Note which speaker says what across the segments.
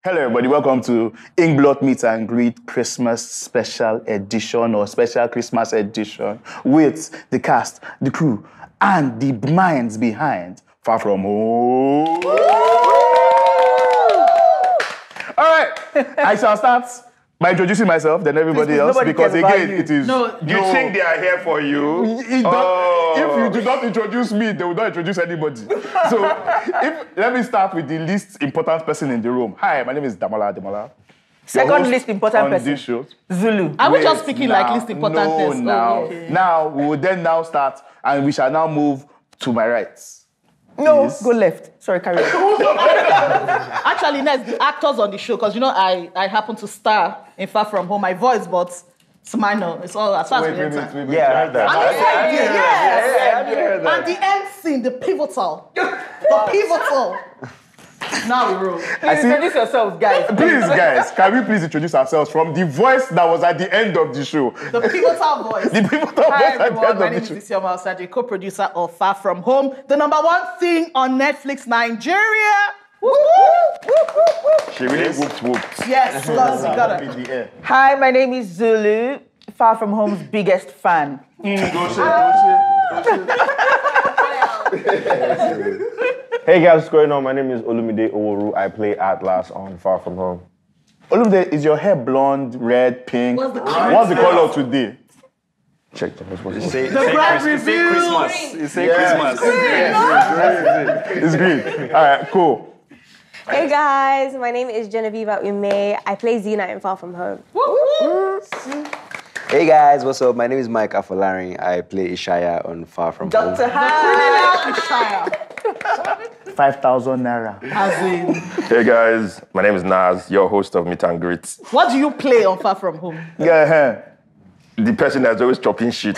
Speaker 1: Hello, everybody. Welcome to Inkblot Meet and Greet Christmas Special Edition or Special Christmas Edition with the cast, the crew, and the minds behind Far From Home. All right, I shall start by introducing myself, then everybody else, because again, it is...
Speaker 2: You think they are here for you?
Speaker 1: If you do not introduce me, they will not introduce anybody. So, let me start with the least important person in the room. Hi, my name is Damola.
Speaker 3: Second least important person.
Speaker 1: This show.
Speaker 3: Zulu.
Speaker 4: Are we just speaking like least important person?
Speaker 1: Now, we will then now start, and we shall now move to my right.
Speaker 3: No, yes. Go left. Sorry, carry on.
Speaker 4: Actually, next, the actors on the show, because you know I happen to star in Far From Home. My voice, but it's minor. It's all as far as
Speaker 1: Wait.
Speaker 2: Yeah, I heard that.
Speaker 4: And
Speaker 2: I heard that.
Speaker 4: And the end scene, the pivotal. The pivotal. Now we roll.
Speaker 3: Please introduce yourselves, guys.
Speaker 1: Please, guys, can we please introduce ourselves from the voice that was at the end of the show?
Speaker 4: The pivotal voice.
Speaker 1: The pivotal
Speaker 4: Hi,
Speaker 1: voice at the
Speaker 4: everyone.
Speaker 1: end
Speaker 4: My
Speaker 1: of
Speaker 4: name
Speaker 1: the
Speaker 4: is
Speaker 1: show.
Speaker 4: Isioma Osajie, co-producer of Far From Home, the #1 thing on Netflix Nigeria. Woo, woo, woo, woo, woo.
Speaker 2: She really whooped.
Speaker 4: Yes, because you got it.
Speaker 1: In the air.
Speaker 3: Hi, my name is Zulu, Far From Home's biggest fan.
Speaker 2: Hey guys, what's going on? My name is Olumide Oworu. I play Atlas on Far From Home.
Speaker 1: Olumide, is your hair blonde, red, pink?
Speaker 4: What's the color?
Speaker 1: What's the color today?
Speaker 2: Check the response.
Speaker 4: The grand reveal.
Speaker 5: You say Christmas.
Speaker 1: It's green. All right, cool.
Speaker 6: Hey guys, my name is Genevieve Ume. I play Zina in Far From Home.
Speaker 5: Hey guys, what's up? My name is Mike Afolarin. I play Ishaya on Far From Home.
Speaker 3: Dr. Hi.
Speaker 4: Ishaya.
Speaker 1: 5,000 naira.
Speaker 4: As in,
Speaker 2: Hey guys, my name is Naz, your host of Meet and Greet.
Speaker 4: what do you play on Far From Home?
Speaker 1: Yeah.
Speaker 2: The person that's always chopping shit.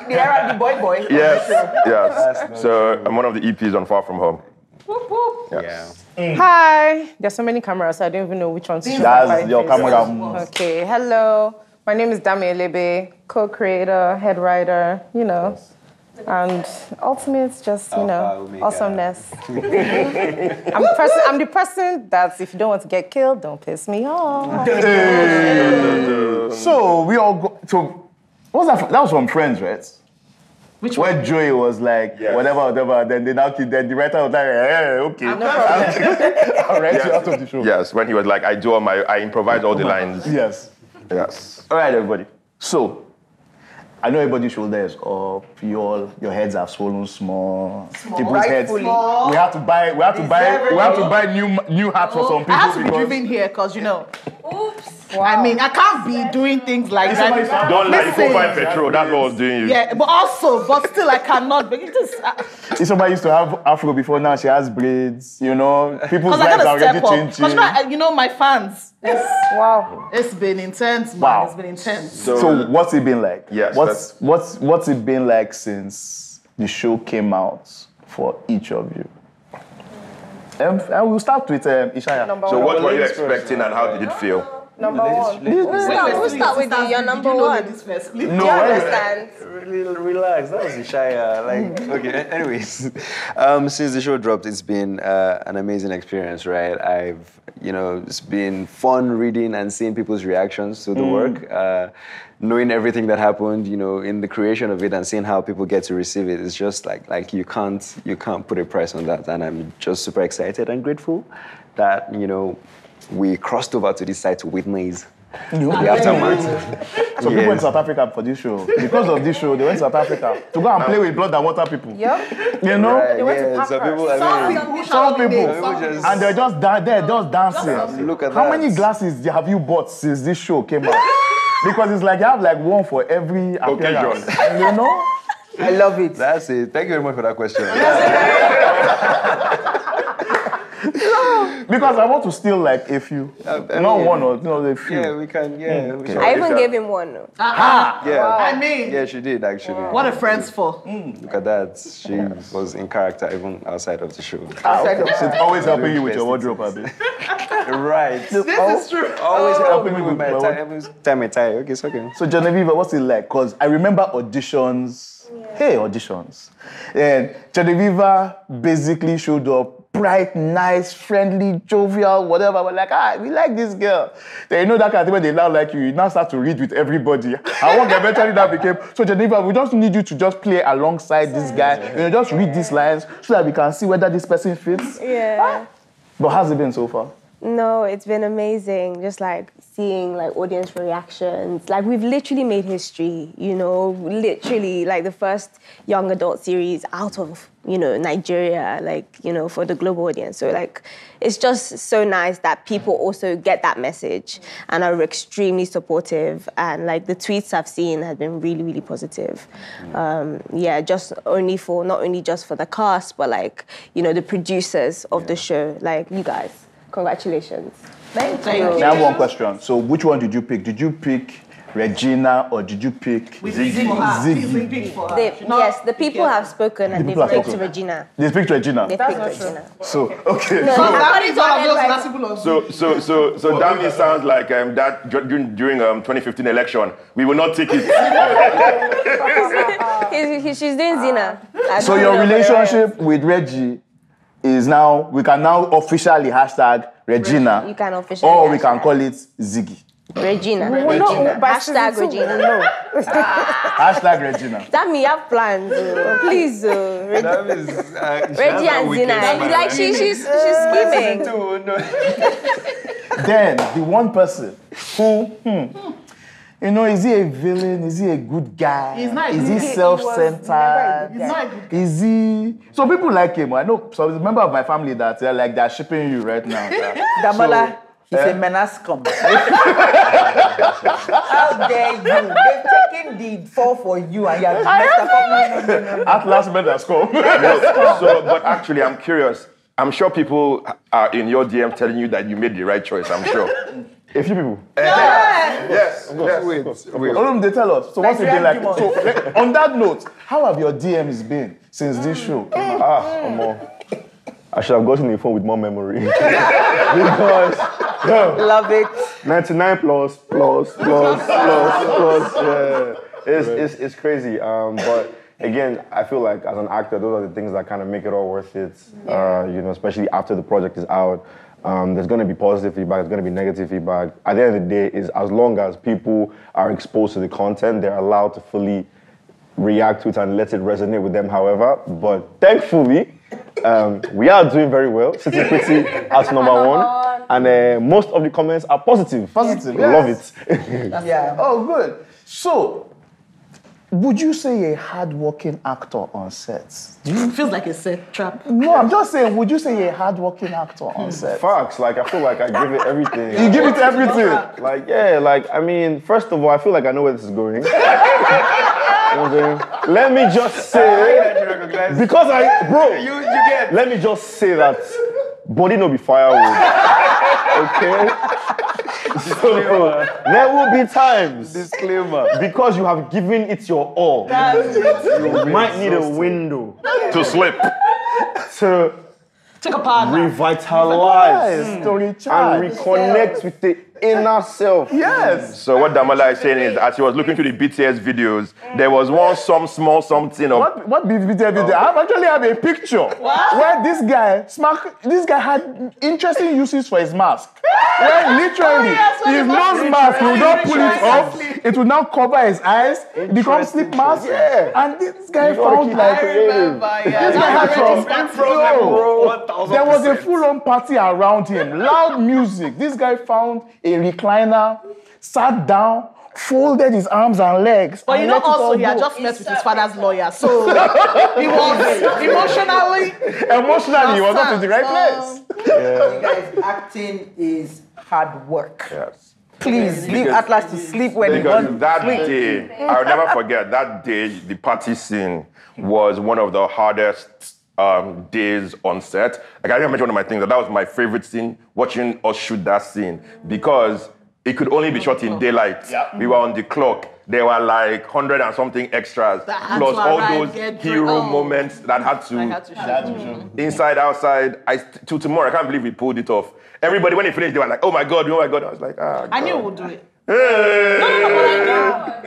Speaker 3: The boy.
Speaker 2: Yes. So I'm one of the EPs on Far From Home. Yes.
Speaker 7: Hi. There's so many cameras, I don't even know which one to show.
Speaker 1: That's your camera.
Speaker 7: Okay, hello. My name is Dami Elebe, co-creator, head writer, and ultimate, just, awesomeness. I'm the person that if you don't want to get killed, don't piss me off.
Speaker 1: So we all go. So what was that? That was from Friends, right?
Speaker 4: Which
Speaker 1: Where
Speaker 4: one?
Speaker 1: Joey was like, whatever. Then they now killed. Then the writer was like, okay, I'll write you out of the show.
Speaker 2: Yes, when he was like, I improvise all the lines.
Speaker 1: Yes. All right, everybody. So I know everybody's shoulder is up. Your heads are swollen small. People's heads.
Speaker 3: Rightfully.
Speaker 1: We have to buy new hats for some people.
Speaker 4: I have to be
Speaker 1: because
Speaker 4: driven here because, Oops. Wow. I mean, I can't be doing things like that.
Speaker 2: Don't let
Speaker 4: Listen.
Speaker 2: you go find petrol. That's what I was doing you.
Speaker 4: Yeah, but still, I cannot. But
Speaker 1: Somebody used to have afro before, now she has braids. People's
Speaker 4: because I
Speaker 1: lives are
Speaker 4: gotta step
Speaker 1: already
Speaker 4: up.
Speaker 1: changing.
Speaker 4: Because my fans.
Speaker 7: Wow.
Speaker 4: It's been intense, man.
Speaker 1: Wow.
Speaker 4: It's been intense.
Speaker 1: So what's it been like?
Speaker 2: Yes,
Speaker 1: What's it been like since the show came out for each of you? And we'll start with Ishaya.
Speaker 2: So what were you expecting and how did it feel?
Speaker 7: Number one.
Speaker 6: We'll start with you. You're number one.
Speaker 4: Ladies first,
Speaker 6: Do you understand?
Speaker 5: Relax, that was Ishaya. Okay, anyways. Since the show dropped, it's been an amazing experience, right? It's been fun reading and seeing people's reactions to the work. Knowing everything that happened, in the creation of it and seeing how people get to receive it, it's just like you can't put a price on that. And I'm just super excited and grateful that, we crossed over to this side to witness the aftermath.
Speaker 1: So people in South Africa for this show. Because of this show, they went to South Africa to go and play with blood and water people.
Speaker 7: Yep.
Speaker 5: Right,
Speaker 7: They went to Pampers.
Speaker 1: Some people, and they're just there, just dancing.
Speaker 5: Look at
Speaker 1: How
Speaker 5: that.
Speaker 1: many glasses have you bought since this show came out? Because it's like you have like one for every appearance.
Speaker 3: I love it.
Speaker 5: That's it. Thank you very much for that question.
Speaker 1: Because I want to steal like a few. Not one or a few.
Speaker 5: Yeah, we can. Yeah. We should.
Speaker 6: I even gave him one.
Speaker 5: Yeah.
Speaker 4: I mean,
Speaker 5: Yeah, she did actually.
Speaker 4: what are friends for?
Speaker 5: Look at that. She was in character even outside of the show.
Speaker 1: She's always helping you with your wardrobe, Abi.
Speaker 5: Right.
Speaker 4: This is true.
Speaker 5: Always helping me with my tie. Every time I tie. Okay, it's okay.
Speaker 1: So Genevieve, what's it like? Because I remember auditions. Hey, auditions. And Genevieve basically showed up bright, nice, friendly, jovial, whatever. We're like, we like this girl. Then you know that kind of thing when they now like you now start to read with everybody. I want eventually that became, so Geneva, we just need you to just play alongside this guy. Just read these lines so that we can see whether this person fits.
Speaker 6: Yeah.
Speaker 1: But how's it been so far?
Speaker 6: No, it's been amazing. Just like seeing like audience reactions. Like we've literally made history, literally like the first young adult series out of, Nigeria, like, for the global audience. So like, it's just so nice that people also get that message and are extremely supportive. And like the tweets I've seen have been really, really positive. Just not only just for the cast, but like, the producers of the show, like you guys. Congratulations.
Speaker 4: Thank you.
Speaker 1: I have one question. So which one did you pick? Did you pick Regina or did you pick Ziggy?
Speaker 6: Yes, the people have spoken and they've picked Regina.
Speaker 1: They picked Regina?
Speaker 6: They picked Regina.
Speaker 1: So, okay.
Speaker 2: So Dami sounds like that during 2015 election. We will not take it.
Speaker 6: She's doing Zina.
Speaker 1: So your relationship with Reggie is now, we can now officially hashtag Regina.
Speaker 6: You can officially
Speaker 1: or we can call it Ziggy.
Speaker 6: Regina.
Speaker 7: Hashtag
Speaker 6: Regina.
Speaker 7: No.
Speaker 1: Hashtag Regina.
Speaker 6: Dami, you have plans. Please. Reggie and Zina. Like she's scheming.
Speaker 1: Then the one person who, is he a villain? Is he a good guy?
Speaker 4: He's not.
Speaker 1: Is he self-centered?
Speaker 4: He's not a good guy.
Speaker 1: Is he? So people like him. I know some member of my family that they're shipping you right now.
Speaker 3: Damola, he's a menace come. How dare you? They've taken the fall for you and you're messed up. No.
Speaker 1: Atlas menace come.
Speaker 2: But actually, I'm curious. I'm sure people are in your DM telling you that you made the right choice. I'm sure. A few people. Yes. Wait.
Speaker 1: They tell us. So what's it been like? So on that note, how have your DMs been since this show?
Speaker 2: I should have gotten a phone with more memory. Because
Speaker 3: Love it.
Speaker 2: 99 plus. It's crazy. But again, I feel like as an actor, those are the things that kind of make it all worth it. Especially after the project is out. There's going to be positive feedback, there's going to be negative feedback. At the end of the day, is as long as people are exposed to the content, they're allowed to fully react to it and let it resonate with them, however. But thankfully, we are doing very well, sitting pretty at #1. And most of the comments are positive.
Speaker 1: Positive,
Speaker 2: Love it.
Speaker 3: Yeah.
Speaker 1: Oh, good. So, would you say you're a hard-working actor on sets?
Speaker 4: It feels like a set trap.
Speaker 1: No, I'm just saying, would you say you're a hard-working actor on set?
Speaker 2: Facts, I feel like I give it everything.
Speaker 1: You give it everything?
Speaker 2: First of all, I feel like I know where this is going. Let me just say, because let me just say that body no be firewood. Okay? So, there will be times.
Speaker 1: Disclaimer.
Speaker 2: Because you have given it your all. You might need a window to slip. To
Speaker 4: Take a power nap.
Speaker 2: revitalize
Speaker 1: To recharge.
Speaker 2: and reconnect with the inner self.
Speaker 1: Yes.
Speaker 2: So what Damola is saying is, as he was looking through the BTS videos, there was some small something of.
Speaker 1: What BTS video? I actually have a picture where this guy had interesting uses for his mask. Where literally his nose mask, he would not pull it off. It would now cover his eyes. It becomes sleep mask.
Speaker 2: Yeah.
Speaker 1: And this guy found like
Speaker 2: creative.
Speaker 1: this guy had there was a full-on party around him, loud music. This guy found a recliner, sat down, folded his arms and legs.
Speaker 4: But
Speaker 1: and let it all
Speaker 4: he had
Speaker 1: go.
Speaker 4: just met with his father's lawyer, so he was emotionally
Speaker 1: he was not in the right place.
Speaker 3: You guys, acting is hard work.
Speaker 2: Yes.
Speaker 3: Please leave Atlas to sleep when he
Speaker 2: Because
Speaker 3: wants
Speaker 2: that
Speaker 3: to sleep.
Speaker 2: day, I'll never forget, that day, the party scene was one of the hardest days on set. Like, I remember one of my things, that was my favorite scene, watching us shoot that scene, because it could only be shot in daylight.
Speaker 1: Yeah.
Speaker 2: We were on the clock. There were like 100 and something extras,
Speaker 4: That had
Speaker 2: plus
Speaker 4: to
Speaker 2: all
Speaker 4: arrive,
Speaker 2: those
Speaker 4: get
Speaker 2: hero
Speaker 4: drunk.
Speaker 2: moments that had to,
Speaker 4: shoot.
Speaker 2: inside, outside. Till tomorrow, I can't believe we pulled it off. Everybody, when it finished, they were like, oh my God. I was like,
Speaker 4: I knew we would do it.
Speaker 2: Hey.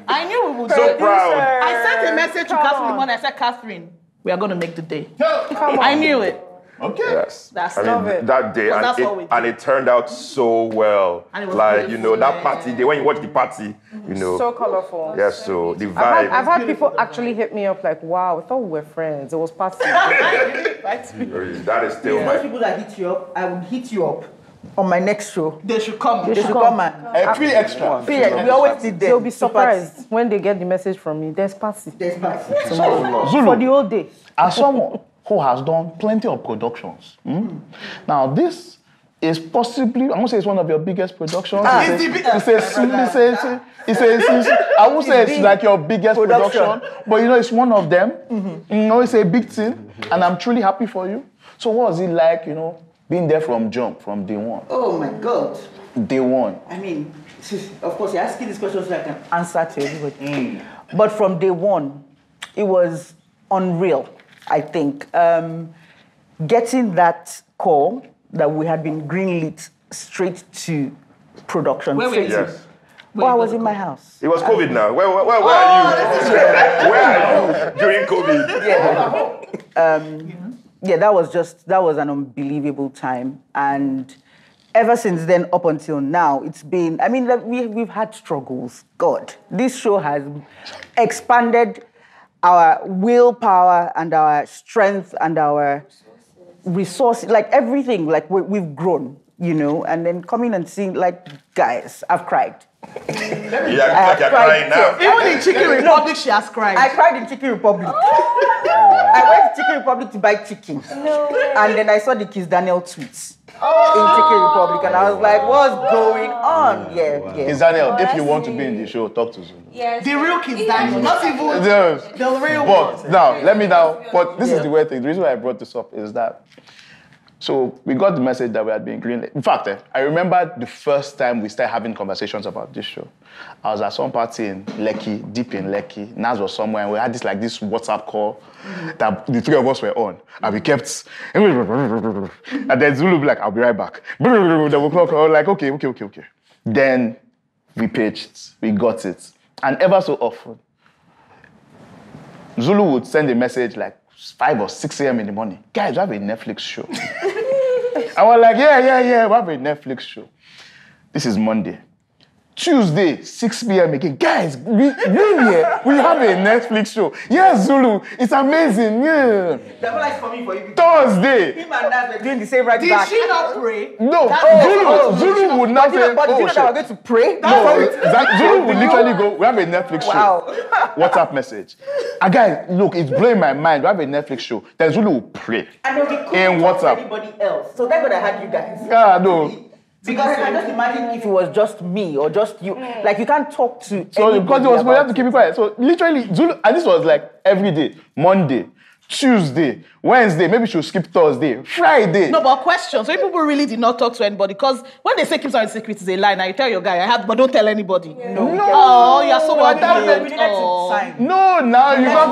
Speaker 4: I knew we would do
Speaker 2: So
Speaker 4: it.
Speaker 2: proud.
Speaker 4: I sent a message to Catherine when I said, Catherine, we are going to make the day. I knew it.
Speaker 1: Okay.
Speaker 8: Yes.
Speaker 4: That's
Speaker 8: I
Speaker 4: love
Speaker 8: mean,
Speaker 4: it.
Speaker 8: that day,
Speaker 4: Because that's what we
Speaker 8: and
Speaker 4: do.
Speaker 8: it turned out so well.
Speaker 4: And it was
Speaker 8: Like,
Speaker 4: beautiful,
Speaker 8: that party, when you watch the party,
Speaker 7: So colorful.
Speaker 8: yes, so the
Speaker 7: I've
Speaker 8: vibe.
Speaker 7: had people actually hit me up like, wow, I thought we were friends. It was party.
Speaker 8: That is still
Speaker 3: Those
Speaker 8: my.
Speaker 3: people that hit you up, I will hit you up on my next show.
Speaker 4: They should come.
Speaker 3: They should come and
Speaker 1: Free extra.
Speaker 3: we always did
Speaker 7: They'll be surprised when they get the message from me. There's party.
Speaker 3: There's party.
Speaker 1: Zulu,
Speaker 7: For the whole day.
Speaker 1: as someone who has done plenty of productions, now this is possibly, I won't say it's one of your biggest productions. I won't say it's like your biggest production, but it's one of them. It's a big thing, and I'm truly happy for you. So what was it like, being there from day one?
Speaker 3: Oh my God.
Speaker 1: Day one.
Speaker 3: I mean, of course, you're asking these questions so I can answer to everybody. But from day one, it was unreal, I think. Getting that call that we had been greenlit straight to production.
Speaker 4: Where were you?
Speaker 8: Yes.
Speaker 3: Well, I was in my house.
Speaker 8: It was COVID now. Where are you? Where are you during COVID?
Speaker 3: Yeah, that was an unbelievable time. And ever since then, up until now, it's been, we've had struggles. God, this show has expanded our willpower and our strength and our resources, like everything, like we've grown, and then coming and seeing, like, guys, I've cried.
Speaker 8: Yeah, you're crying now.
Speaker 4: Even in Chicken Republic, she has cried.
Speaker 3: I cried in Chicken Republic. I went to Chicken Republic to buy chicken. And then I saw the Kiss Daniel tweets in Chicken Republic, and I was like, what's going on? Yeah.
Speaker 1: Is Daniel, if you want to be in the show, talk to Zulu.
Speaker 6: Yes.
Speaker 4: The real Kiss Daniel, not even
Speaker 1: Yes.
Speaker 4: the real one.
Speaker 1: But but this is the weird thing. The reason why I brought this up is that, so we got the message that we had been greenlit. In fact, I remember the first time we started having conversations about this show. I was at some party in Lekki, deep in Lekki. Naz was somewhere, and we had this WhatsApp call that the three of us were on. And we kept, and then Zulu would be like, I'll be right back. Then we'll call, like, okay. Then we pitched, we got it. And ever so often, Zulu would send a message like 5 or 6 a.m. in the morning. Guys, we have a Netflix show. I was like, yeah, we have a Netflix show. This is Monday. Tuesday, 6 p.m. again. Guys, we have a Netflix show. Yes, Zulu, it's amazing. Yeah.
Speaker 3: The whole is coming for you.
Speaker 1: Thursday.
Speaker 3: Him and Naz were doing the same right
Speaker 4: Did
Speaker 3: back.
Speaker 4: she not pray?
Speaker 1: No, Zulu would not say,
Speaker 3: But do you know that we're going to pray?
Speaker 1: Zulu would literally go, we have a Netflix show. WhatsApp message. And guys, look, it's blowing my mind. We have a Netflix show. Then Zulu will pray.
Speaker 3: And then we couldn't
Speaker 1: In
Speaker 3: talk to
Speaker 1: WhatsApp.
Speaker 3: anybody else. So that's what I had you guys.
Speaker 1: Yeah, no.
Speaker 3: Because I can just imagine if it was just me or just you. Like, you can't talk to
Speaker 1: So
Speaker 3: anybody
Speaker 1: because it was, we
Speaker 3: about
Speaker 1: have to keep it quiet. So literally, Zulu, and this was like every day. Monday, Tuesday, Wednesday, maybe she'll skip Thursday, Friday.
Speaker 4: No, but question. So people really did not talk to anybody because when they say keep something secret, it's a lie. Now you tell your guy, but don't tell anybody.
Speaker 3: No.
Speaker 4: Oh, you're so
Speaker 3: We
Speaker 4: well
Speaker 3: needed to sign.
Speaker 1: No, now you don't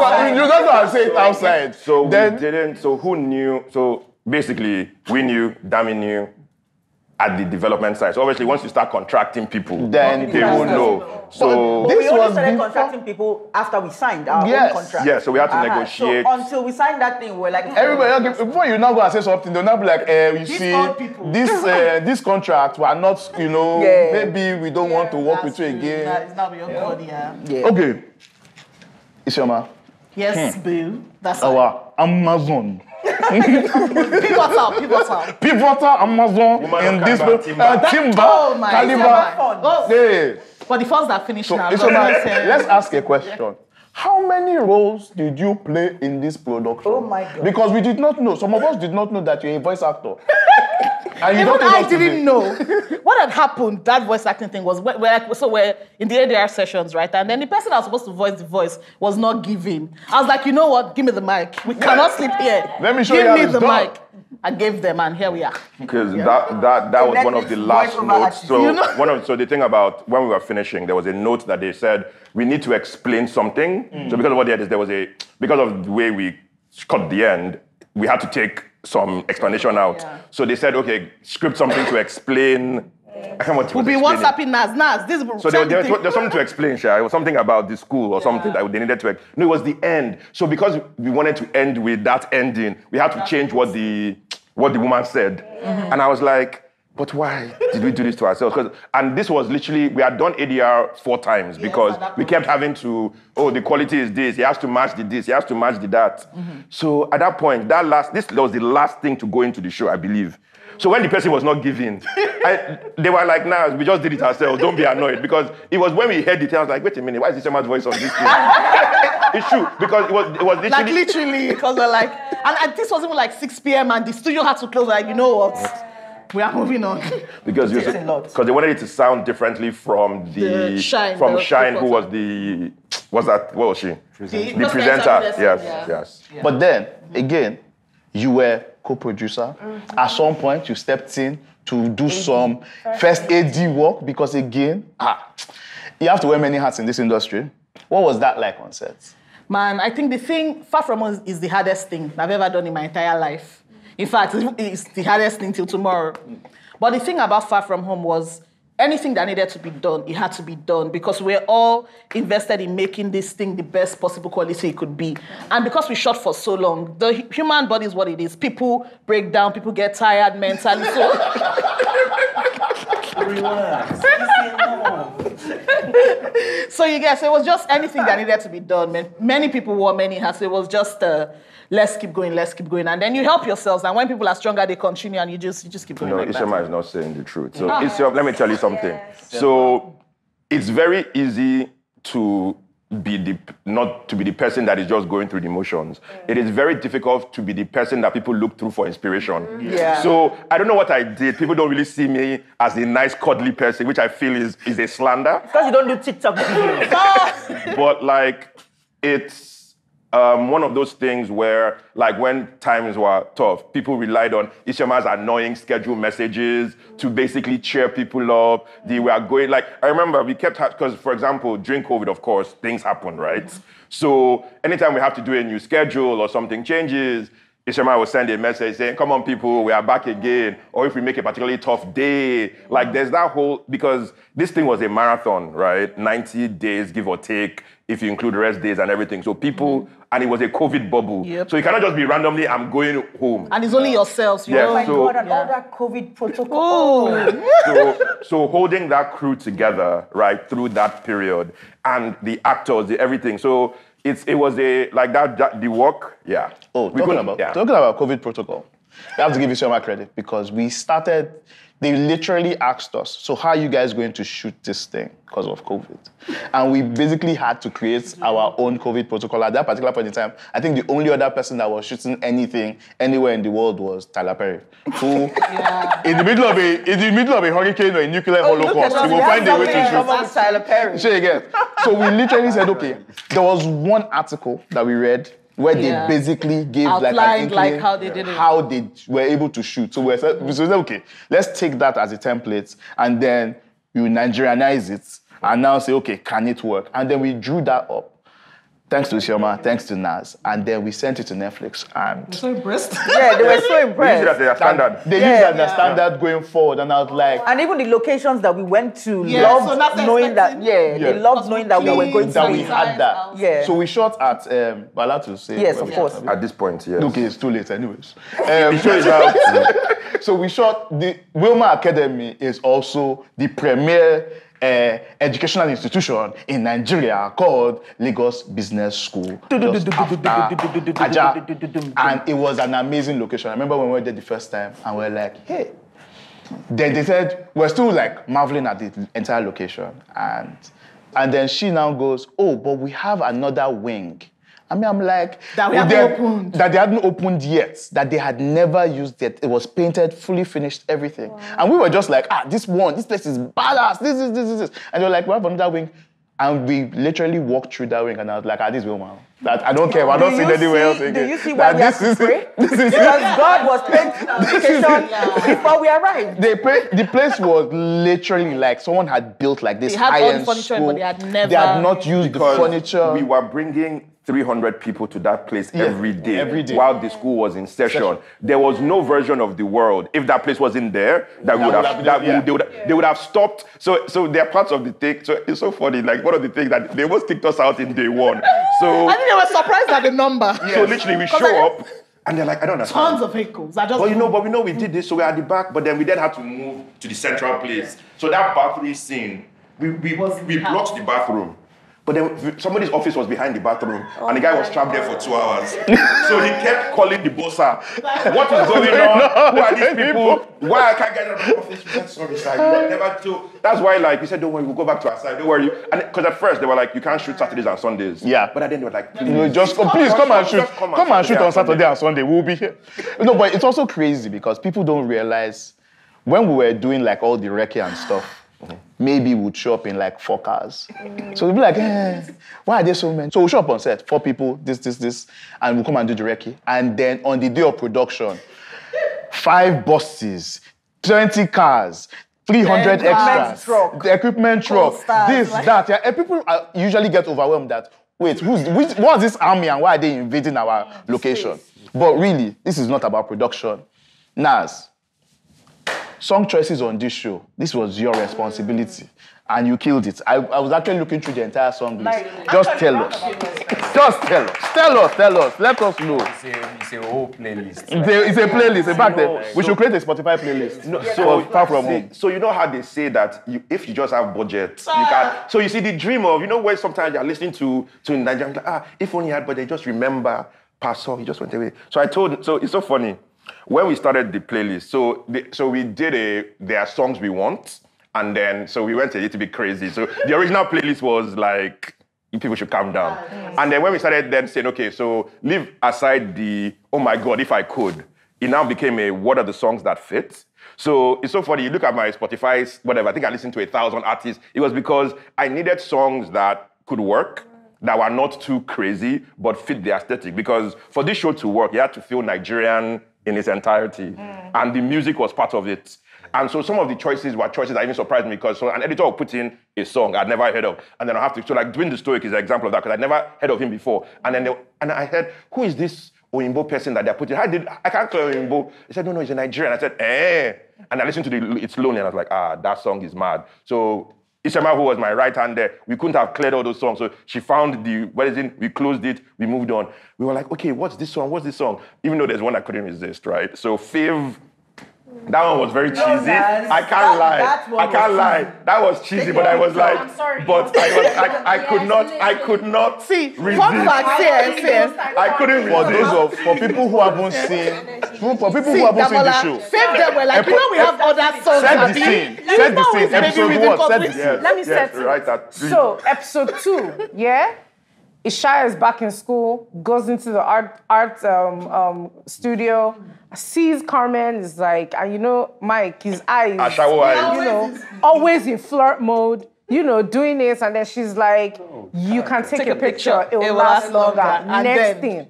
Speaker 1: go and say it outside.
Speaker 8: So we
Speaker 1: then,
Speaker 8: didn't. So who knew? So basically, we knew. Dami knew. At the development side. So obviously, once you start contracting people,
Speaker 1: Then
Speaker 8: they will know. So
Speaker 3: But we
Speaker 1: This
Speaker 3: only
Speaker 1: was
Speaker 3: started
Speaker 1: before-
Speaker 3: contracting people after we signed our
Speaker 1: Yes.
Speaker 3: own contract.
Speaker 8: yeah, so we had to negotiate.
Speaker 3: So until we signed that thing, we're like,
Speaker 1: everybody, okay, before you now go and say something, they'll not be like, you
Speaker 4: These
Speaker 1: see,
Speaker 4: old people.
Speaker 1: this contract, we are not,
Speaker 3: Yeah.
Speaker 1: maybe we don't want to work with you again.
Speaker 4: It's not your body, yeah.
Speaker 1: Okay. Isioma,
Speaker 4: Yes, boo. That's
Speaker 1: our Amazon.
Speaker 4: pivotal.
Speaker 1: Pivotal Amazon
Speaker 8: Woman
Speaker 1: in
Speaker 8: of
Speaker 1: this
Speaker 8: Timber.
Speaker 1: timber,
Speaker 4: Oh my
Speaker 1: caliber.
Speaker 4: God. Oh,
Speaker 1: Yeah.
Speaker 4: but the first that finished
Speaker 1: So,
Speaker 4: now.
Speaker 1: Isioma, let's ask a question. How many roles did you play in this production?
Speaker 3: Oh my God.
Speaker 1: Because we did not know. Some of us did not know that you're a voice actor. And you
Speaker 4: Even
Speaker 1: don't know
Speaker 4: I
Speaker 1: us today.
Speaker 4: didn't know. What had happened, that voice acting thing was, we're in the ADR sessions, right? And then the person that was supposed to voice the voice was not giving. I was like, you know what? Give me the mic. We cannot sleep here.
Speaker 1: Let me show you
Speaker 4: Give
Speaker 1: how
Speaker 4: me
Speaker 1: it's
Speaker 4: the
Speaker 1: done.
Speaker 4: mic. I gave them, and here we are.
Speaker 8: Because that was one of the
Speaker 3: Netflix
Speaker 8: last
Speaker 3: voiceover
Speaker 8: notes.
Speaker 3: artist.
Speaker 8: So so the thing about when we were finishing, there was a note that they said we need to explain something. So because of what they had, because of the way we cut the end, we had to take some explanation out.
Speaker 4: Yeah.
Speaker 8: So they said, okay, script something to explain. I can't remember what
Speaker 4: We'll be
Speaker 8: explaining.
Speaker 4: WhatsApping Nas. This
Speaker 8: So there's something to explain, Shai. It was something about the school or something that they needed No, it was the end. So because we wanted to end with that ending, we had to change what the what the woman said. And I was like, but why did we do this to ourselves? And this was literally, we had done ADR 4 times because we kept having to, the quality is this, he has to match the this, he has to match the that. So at that point, this was the last thing to go into the show, I believe. So when the person was not giving, they were like, nah, we just did it ourselves, don't be annoyed. Because it was when we heard it, I was like, wait a minute, why is Isioma's voice on this thing? It's true, because it was literally...
Speaker 4: Like literally, because we're like, and this was even like 6 p.m. and the studio had to close, like, you know what? We are moving on.
Speaker 8: Because they wanted it to sound differently from the Shine, who was what was she? The presenter. Yes.
Speaker 1: Yeah. But then, again, you were co-producer. At some point, you stepped in to do some first AD work because, again, you have to wear many hats in this industry. What was that like on set?
Speaker 4: Man, I think the thing, Far From Home is the hardest thing I've ever done in my entire life. In fact, it's the hardest thing till tomorrow. But the thing about Far From Home was anything that needed to be done, it had to be done because we're all invested in making this thing the best possible quality it could be. And because we shot for so long, the human body is what it is. People break down, people get tired mentally. So you guys, it was just anything that needed to be done. Many people wore many hats. It was just let's keep going. And then you help yourselves. And when people are stronger, they continue and you just keep going.
Speaker 8: No, like Isioma is not saying the truth. So Isioma, let me tell you something. Yes. So it's very easy to not to be the person that is just going through the motions. It is very difficult to be the person that people look through for inspiration.
Speaker 3: Yeah.
Speaker 8: So I don't know what I did. People don't really see me as a nice, cuddly person, which I feel is a slander.
Speaker 3: Because you don't do TikTok videos.
Speaker 8: But like, it's one of those things where, like, when times were tough, people relied on Isioma's annoying schedule messages to basically cheer people up. They were going, like, I remember we kept, because, for example, during COVID, of course, things happen, right? So anytime we have to do a new schedule or something changes, Isioma will send a message saying, come on, people, we are back again. Or if we make a particularly tough day, like, there's that whole, because this thing was a marathon, right? 90 days, give or take, if you include rest days and everything. So people, and it was a COVID bubble. Yep. So you cannot just be randomly, I'm going home.
Speaker 4: And it's only yourselves, you know?
Speaker 3: Oh my God, and all that COVID protocol.
Speaker 8: So holding that crew together, right, through that period, and the actors, everything. So it was the work, yeah.
Speaker 1: Talking about COVID protocol, I have to give Isioma credit because they literally asked us, so how are you guys going to shoot this thing because of COVID? And we basically had to create our own COVID protocol. At that particular point in time, I think the only other person that was shooting anything anywhere in the world was Tyler Perry, who in the middle of a hurricane or a nuclear holocaust, he will find a way to shoot.
Speaker 3: Tyler Perry.
Speaker 1: Sure, again. So we literally said, okay, there was one article that we read where they basically gave
Speaker 4: outlined like how they did it.
Speaker 1: How they were able to shoot. So we said, okay, let's take that as a template and then you Nigerianize it and now say, okay, can it work? And then we drew that up. Thanks to Isioma, thanks to Nas. And then we sent it to Netflix and...
Speaker 4: So impressed.
Speaker 3: Yeah, they were so impressed.
Speaker 8: They used it as their standard.
Speaker 1: They used it as their standard going forward. And I was like...
Speaker 3: And even the locations that we went to loved knowing that... they loved knowing that we were going to...
Speaker 1: That we had that.
Speaker 3: Yeah.
Speaker 1: So we shot at... Bala to say...
Speaker 3: Yes, of course.
Speaker 8: At this point, yes.
Speaker 1: Okay, it's too late anyways. The show is out. So we shot... The Wilma Academy is also the premier... educational institution in Nigeria called Lagos Business School. Just after Aja. And it was an amazing location. I remember when we were there the first time and we were like, hey. Then they said, we're still like marveling at the entire location. And then she now goes, oh, but we have another wing. I mean, I'm like...
Speaker 4: That we hadn't opened.
Speaker 1: That they hadn't opened yet. That they had never used it. It was painted, fully finished, everything. Wow. And we were just like, this place is badass. This. And they were like, we have another wing. And we literally walked through that wing and I was like, this will man. That I don't care. We're not seeing anywhere else again.
Speaker 3: Do you see why we have to pray? Because God was painting the before we arrived.
Speaker 1: The place was literally like someone had built like this
Speaker 4: iron
Speaker 1: all the
Speaker 4: furniture,
Speaker 1: school.
Speaker 4: But they had
Speaker 1: not used the furniture.
Speaker 8: We were bringing 300 people to that place every day while the school was in session. There was no version of the world, if that place wasn't there, they would have stopped. So there are parts of the thing. So it's so funny. Like one of the things that they almost kicked us out in day one. So
Speaker 4: I think they were surprised at the number.
Speaker 8: So literally we show up And they're like, I don't understand.
Speaker 4: Tons of vehicles. But
Speaker 8: we know we did this, so we're at the back, but then we then had to move to the central place. So that bathroom scene, we blocked the bathroom. But then somebody's office was behind the bathroom, and the guy was trapped there for 2 hours. So he kept calling the bossa. What is going on? Who are these people? Why I can't get out of the office? We said, sorry, sir. Never do. That's why, like, we said, don't worry, we'll go back to our side. Don't worry. And because at first they were like, you can't shoot Saturdays and Sundays.
Speaker 1: Yeah.
Speaker 8: But then they were like,
Speaker 1: please come and shoot. Come and shoot on Saturday and Sunday. We'll be here. No, but it's also crazy because people don't realize when we were doing like all the recce and stuff. Maybe we'd show up in like 4 cars. So we'd be like, why are there so many? So we'll show up on set, 4 people, this, and we'll come and do the recce. And then on the day of production, 5 buses, 20 cars, 300 extras, the equipment truck, that. Yeah. And people usually get overwhelmed that, wait, what's this army and why are they invading our location? But really, this is not about production. Nas, song choices on this show, this was your responsibility. And you killed it. I was actually looking through the entire song list. Just tell us. Just tell us. Let us know.
Speaker 9: It's a whole playlist.
Speaker 1: It's a playlist. In fact, we should create a Spotify playlist. So Far From Home.
Speaker 8: So you know how they say that if you just have budget, you can. So you see the dream of, where sometimes you're listening to Nigeria, like, if only you had budget, just remember, Pastor, he just went away. So it's so funny. When we started the playlist, so we did there are songs we want, and then so we went a little bit crazy. So the original playlist was like, people should calm down. And then when we started then saying, okay, so leave aside the, oh my God, if I could, it now became a, what are the songs that fit? So it's so funny, you look at my Spotify, whatever, I think I listened to 1,000 artists. It was because I needed songs that could work, that were not too crazy, but fit the aesthetic. Because for this show to work, you had to feel Nigerian in its entirety. And the music was part of it. And so some of the choices were choices that even surprised me because an editor will put in a song I'd never heard of. And then I have to, so like Dwayne the Stoic is an example of that because I'd never heard of him before. And then I heard, who is this Oyinbo person that they're putting? I can't call Oyinbo. He said, no, he's a Nigerian. I said, And I listened to It's Lonely and I was like, that song is mad. So Ishaya, who was my right hand there, we couldn't have cleared all those songs. So she found we closed it, we moved on. We were like, okay, what's this song? Even though there's one I couldn't resist, right? So Fave, that one was very cheesy. I can't lie. That was cheesy, but I was like, I could not
Speaker 4: see,
Speaker 8: resist.
Speaker 4: I
Speaker 8: couldn't resist.
Speaker 1: For people who haven't seen the show.
Speaker 4: Fave them were like, we have other songs.
Speaker 1: Set the scene. Episode 1, set the scene.
Speaker 7: Let me set it.
Speaker 8: Right.
Speaker 7: So, episode 2, yeah? Ishaya is back in school, goes into the art studio, sees Carmen, is like, and Mike, his eyes, always in flirt mode, doing this, and then she's like, you can take a picture, it will last longer. Next thing,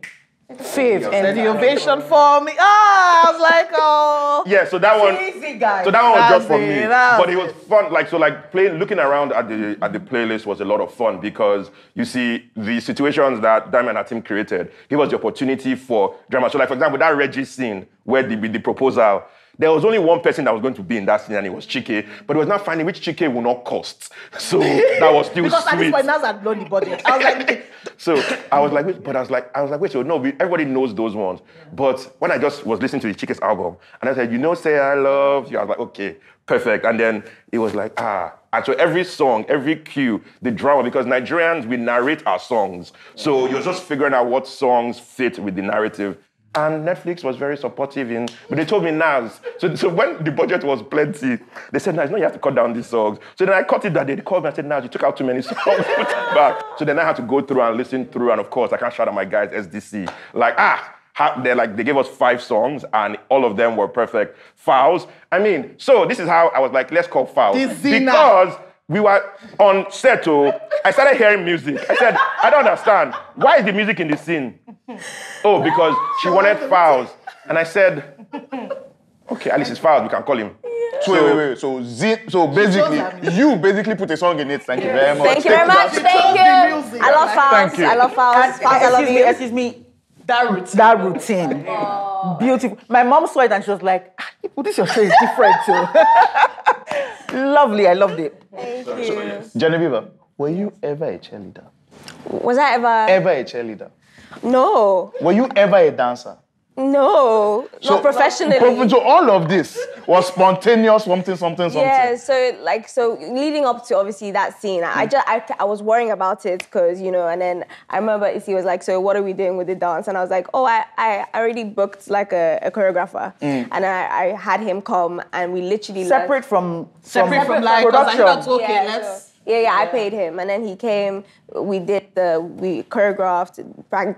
Speaker 7: Fave.
Speaker 4: And the ovation for me. I was like, oh.
Speaker 8: Yeah, so that one was just for me. But it was fun. Looking around at the playlist was a lot of fun because you see the situations that Dami and her team created gave us the opportunity for drama. So for example, that Reggie scene where the proposal, there was only one person that was going to be in that scene, and it was Chike. But it was not finding which Chike will not cost. So that was still
Speaker 4: because
Speaker 8: sweet.
Speaker 4: At this point, Nas had blown the budget. I was like,
Speaker 8: so I was like, wait, so no, everybody knows those ones. But when I just was listening to the Chike's album, and I said, say I love you, I was like, okay, perfect. And then it was like, And so every song, every cue, the drama, because Nigerians, we narrate our songs. So you're just figuring out what songs fit with the narrative. And Netflix was very supportive but they told me, Nas, so when the budget was plenty, they said, Nas, you have to cut down these songs. So then I cut it that day. They called me and said, Nas, you took out too many songs, put it back. So then I had to go through and listen through, and of course, I can't shout at my guys, SDC. They gave us 5 songs, and all of them were perfect. Fouls. So this is how I was like, let's call Fouls. Because we were on set, I started hearing music. I said, I don't understand. Why is the music in the scene? Oh, because she wanted Fouls. And I said, okay, at least it's Fouls, we can call him.
Speaker 1: Wait. So basically, you basically put a song in it. Thank you very much.
Speaker 6: Thank you very much. Thank you. I love Fouls.
Speaker 1: Thank you.
Speaker 6: I love Fouls. I love you.
Speaker 3: Excuse me. That routine. Beautiful. My mom saw it and she was like, this your show is different too. Lovely, I loved it.
Speaker 6: Thank you.
Speaker 1: Genevieve, were you ever a cheerleader?
Speaker 6: Was I ever?
Speaker 1: Ever a cheerleader?
Speaker 6: No.
Speaker 1: Were you ever a dancer?
Speaker 6: No, not professionally.
Speaker 1: So all of this was spontaneous, something.
Speaker 6: Yeah, so leading up to obviously that scene, I was worrying about it because, and then I remember Issy was like, so what are we doing with the dance? And I was like, oh, I already booked like a choreographer. And I had him come and we literally
Speaker 3: Separate from
Speaker 4: like
Speaker 3: production.
Speaker 6: I paid him, and then he came. We choreographed,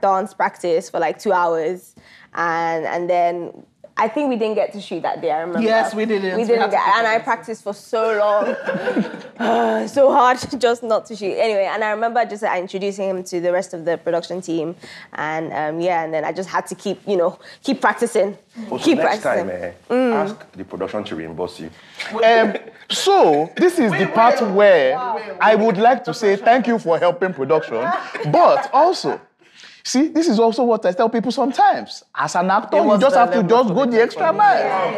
Speaker 6: dance practice for like 2 hours, and then I think we didn't get to shoot that day. I remember.
Speaker 4: Yes, we didn't.
Speaker 6: And I practiced for so long, so hard just not to shoot. Anyway, and I remember just introducing him to the rest of the production team, and and then I just had to keep practicing.
Speaker 8: Also, next time, ask the production to reimburse you.
Speaker 1: So this is the part where I would like to say thank you for helping production, but also, see, this is also what I tell people sometimes. As an actor, you just have to just go the extra mile.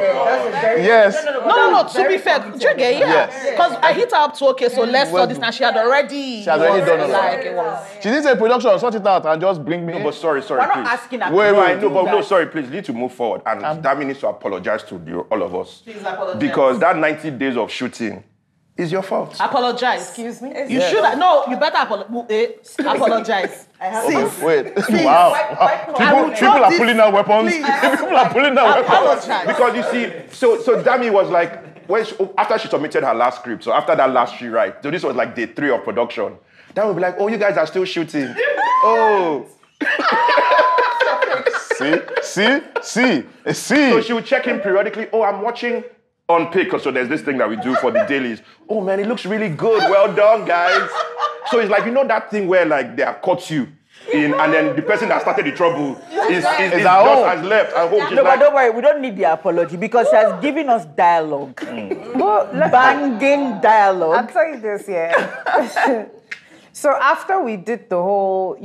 Speaker 1: Yes.
Speaker 4: No, to be fair, yes. Because I hit her up to, okay, so let's sort this now. She had already
Speaker 1: done it.
Speaker 4: Like it was.
Speaker 1: She didn't say production, sort it out and just bring me.
Speaker 8: No, but sorry,
Speaker 3: We're not
Speaker 8: please.
Speaker 3: asking her.
Speaker 8: No, sorry, please. You need to move forward. And Dami needs to apologize to all of us.
Speaker 4: Please apologize.
Speaker 8: Because that 90 days of shooting is your fault.
Speaker 4: Apologize.
Speaker 7: Excuse me?
Speaker 4: You should have. No, you better apologize.
Speaker 1: Wait. Wow. People are pulling out weapons. People are pulling out weapons.
Speaker 4: Apologize.
Speaker 8: Because you see, so Dami was like, after she submitted her last script, so after that last rewrite, so this was like day 3 of production, Dami would be like, oh, you guys are still shooting. Oh. See. So she would check in periodically. Oh, I'm watching on pick. So there's this thing that we do for the dailies. Oh man, it looks really good. Well done, guys. So it's like, that thing where like they have caught you in, and then the person that started the trouble is just has left. I hope she's
Speaker 3: But don't worry, we don't need the apology because she has given us dialogue. Banging dialogue.
Speaker 7: I'll tell you this, yeah. So after we did the whole,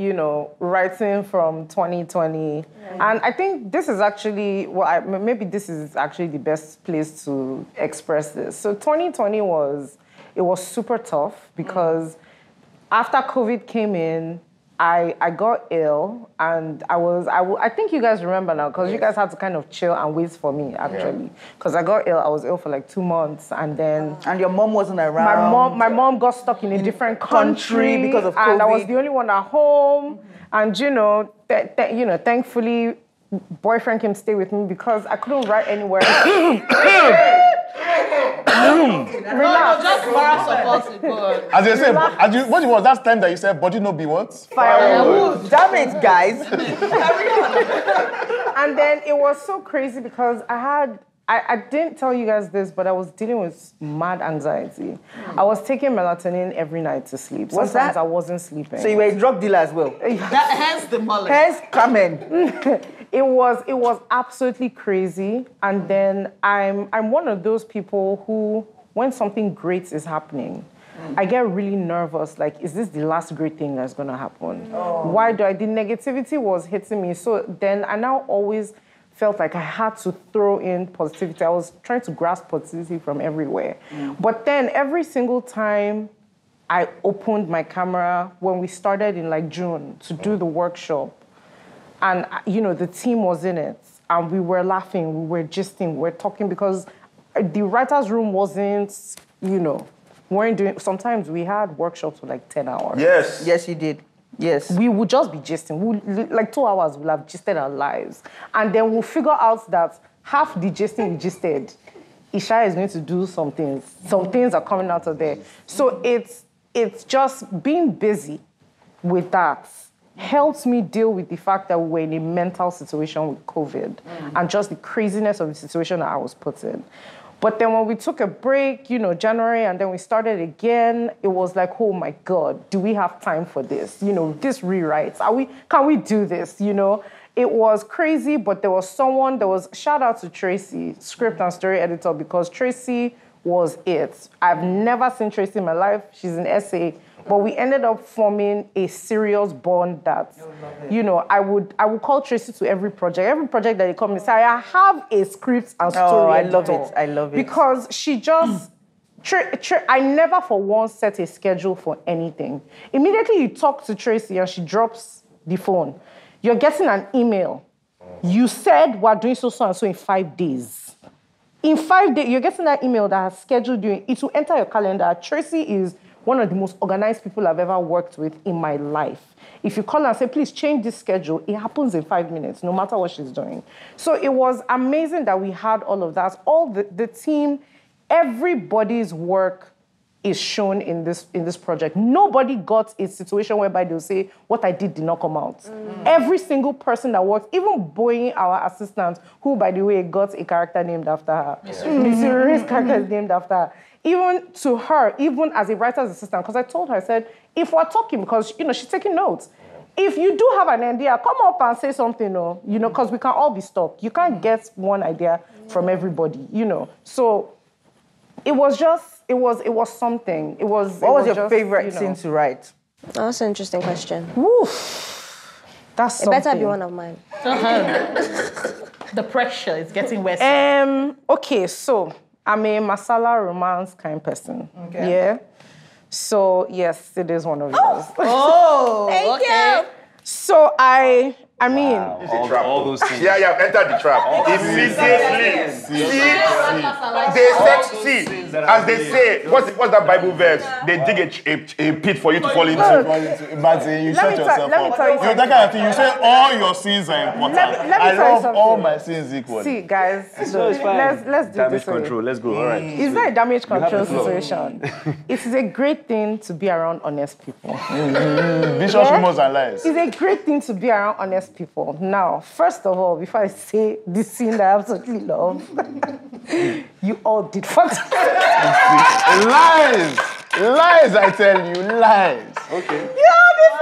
Speaker 7: writing from 2020, and I think this is actually, maybe this is actually the best place to express this. So 2020 was super tough because after COVID came in, I got ill and I think you guys remember now because you guys had to kind of chill and wait for me actually because I got ill. I was ill for like 2 months and then...
Speaker 3: And your mom wasn't around.
Speaker 7: My mom got stuck in a different country
Speaker 3: because of COVID.
Speaker 7: And I was the only one at home. And thankfully, boyfriend came stay with me because I couldn't write anywhere.
Speaker 4: No, just moral support.
Speaker 1: As they say, what it was that time that you said body no be what?
Speaker 3: Firewood. Damn it, guys.
Speaker 7: And then it was so crazy because I didn't tell you guys this, but I was dealing with mad anxiety. I was taking melatonin every night to sleep.
Speaker 3: What's
Speaker 7: Sometimes
Speaker 3: that?
Speaker 7: I wasn't sleeping.
Speaker 3: So you were a drug dealer as well?
Speaker 4: Hence the mullet.
Speaker 3: Hence coming.
Speaker 7: It was absolutely crazy. And then I'm one of those people who, when something great is happening, I get really nervous. Like, is this the last great thing that's gonna happen? Why do the negativity was hitting me? So then I now always felt like I had to throw in positivity. I was trying to grasp positivity from everywhere. But then every single time I opened my camera, when we started in like June to do the workshop, and the team was in it, and we were laughing, we were gisting, we were talking because the writer's room wasn't, weren't doing, sometimes we had workshops for like 10 hours.
Speaker 3: Yes, you did. Yes.
Speaker 7: We would just be gisting. Like 2 hours, we'll have gisted our lives. And then we'll figure out that half the gisting we gisted, Ishaya is going to do some things. Some things are coming out of there. So it's just being busy with that helps me deal with the fact that we're in a mental situation with COVID and just the craziness of the situation that I was put in. But then when we took a break, January, and then we started again, it was like, oh my God, do we have time for this? This rewrites. Can we do this? It was crazy, but there was shout out to Tracy, script and story editor, because Tracy was it. I've never seen Tracy in my life. She's an SA. But we ended up forming a serious bond that, I would call Tracy to every project. Every project that they come and say, I have a script and story editor.
Speaker 3: I love it.
Speaker 7: Because she just, I never for once set a schedule for anything. Immediately you talk to Tracy and she drops the phone, you're getting an email You said we're doing so and so in 5 days. In 5 days, you're getting that email that has scheduled you. It will enter your calendar. Tracy is one of the most organized people I've ever worked with in my life. If you call her and say, please change this schedule, it happens in 5 minutes, no matter what she's doing. So it was amazing that we had all of that. All the team, everybody's work is shown in this project. Nobody got a situation whereby they'll say, what I did not come out. Every single person that worked, even Boyyyy, our assistant, who, by the way, got a character named after her. Miss Ray's character is named after her. Even to her, even as a writer's assistant, because I told her, I said, if we're talking, because, she's taking notes. If you do have an idea, come up and say something, because we can all be stuck. You can't get one idea from everybody, So it was something. What
Speaker 3: was your favorite scene to write?
Speaker 6: That's an interesting question.
Speaker 7: Woof. That's something.
Speaker 6: It better be one of mine.
Speaker 4: The pressure is getting worse.
Speaker 7: Okay, so I'm a masala romance kind of person.
Speaker 3: Okay.
Speaker 7: Yeah. So yes, it is one of yours.
Speaker 3: Oh,
Speaker 6: Thank you.
Speaker 7: So I mean,
Speaker 8: It's a trap.
Speaker 5: All those things.
Speaker 8: Yeah, entered the trap. Immediately. As they say, what's that Bible verse? They dig a pit for you to fall into.
Speaker 1: But you shut yourself
Speaker 7: let me
Speaker 1: up.
Speaker 7: tell you
Speaker 1: That kind of thing. You say all your sins are important.
Speaker 7: Let me
Speaker 1: I
Speaker 7: tell you
Speaker 1: love all
Speaker 7: something.
Speaker 1: my sins equally.
Speaker 7: See, guys,
Speaker 5: So it's fine.
Speaker 7: let's do
Speaker 5: Damage
Speaker 7: this way.
Speaker 5: control. Let's go. All right.
Speaker 7: It's not a damage control
Speaker 5: the floor.
Speaker 7: situation. It is a great thing to be around honest people.
Speaker 1: Vicious rumors and lies.
Speaker 7: It's a great thing to be around honest people. Now, first of all, before I say this scene that I absolutely love, you all did fantastic.
Speaker 1: Lies! Lies, I tell you, lies.
Speaker 5: Okay.
Speaker 7: You all did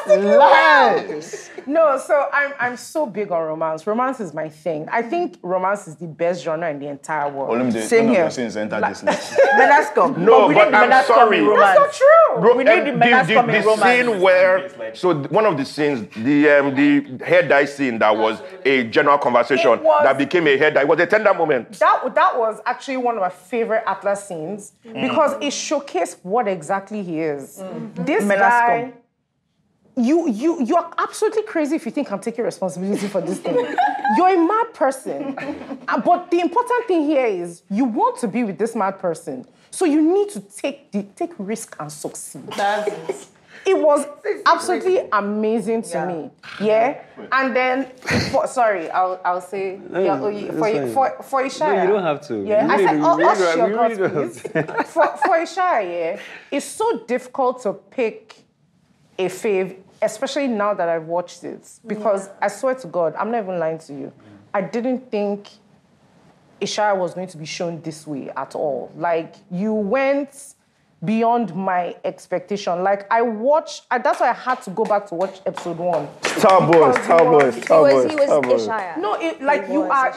Speaker 7: fantastic.
Speaker 1: Lies!
Speaker 7: No, so I'm so big on romance. Romance is my thing. I think romance is the best genre in the entire world.
Speaker 3: Same
Speaker 1: none of
Speaker 3: here.
Speaker 1: your sins enter this list.
Speaker 3: Menascom.
Speaker 8: No,
Speaker 3: we
Speaker 8: but
Speaker 3: need the
Speaker 8: I'm
Speaker 3: Menascom
Speaker 8: sorry.
Speaker 3: in
Speaker 7: That's
Speaker 3: romance.
Speaker 7: not true.
Speaker 3: We need the Menascom in romance.
Speaker 8: scene where, so one of the scenes, the hair dye scene that was a general conversation
Speaker 7: It was-
Speaker 8: that became a hair dye, it was a tender moment.
Speaker 7: That was actually one of my favorite Atlas scenes because it showcased what exactly he is. This
Speaker 3: Menascom.
Speaker 7: guy, you're absolutely crazy if you think I'm taking responsibility for this thing. You're a mad person. But the important thing here is you want to be with this mad person. So you need to take risk and succeed.
Speaker 4: That's it.
Speaker 7: It was absolutely amazing to me. Yeah? And then, I'll say, for Ishaya.
Speaker 5: No, you don't have to.
Speaker 7: Yeah,
Speaker 5: You
Speaker 7: I
Speaker 5: really-
Speaker 7: said,
Speaker 5: you
Speaker 7: oh,
Speaker 5: really
Speaker 7: hush
Speaker 5: don't-
Speaker 7: your
Speaker 5: you
Speaker 7: guts,
Speaker 5: really
Speaker 7: please. For Ishaya, yeah, it's so difficult to pick a fave, especially now that I've watched it. Because I swear to God, I'm not even lying to you. I didn't think Ishaya was going to be shown this way at all. Like, you went beyond my expectation. Like, that's why I had to go back to watch episode 1.
Speaker 2: Starboys.
Speaker 6: He was Ishaya.
Speaker 7: No,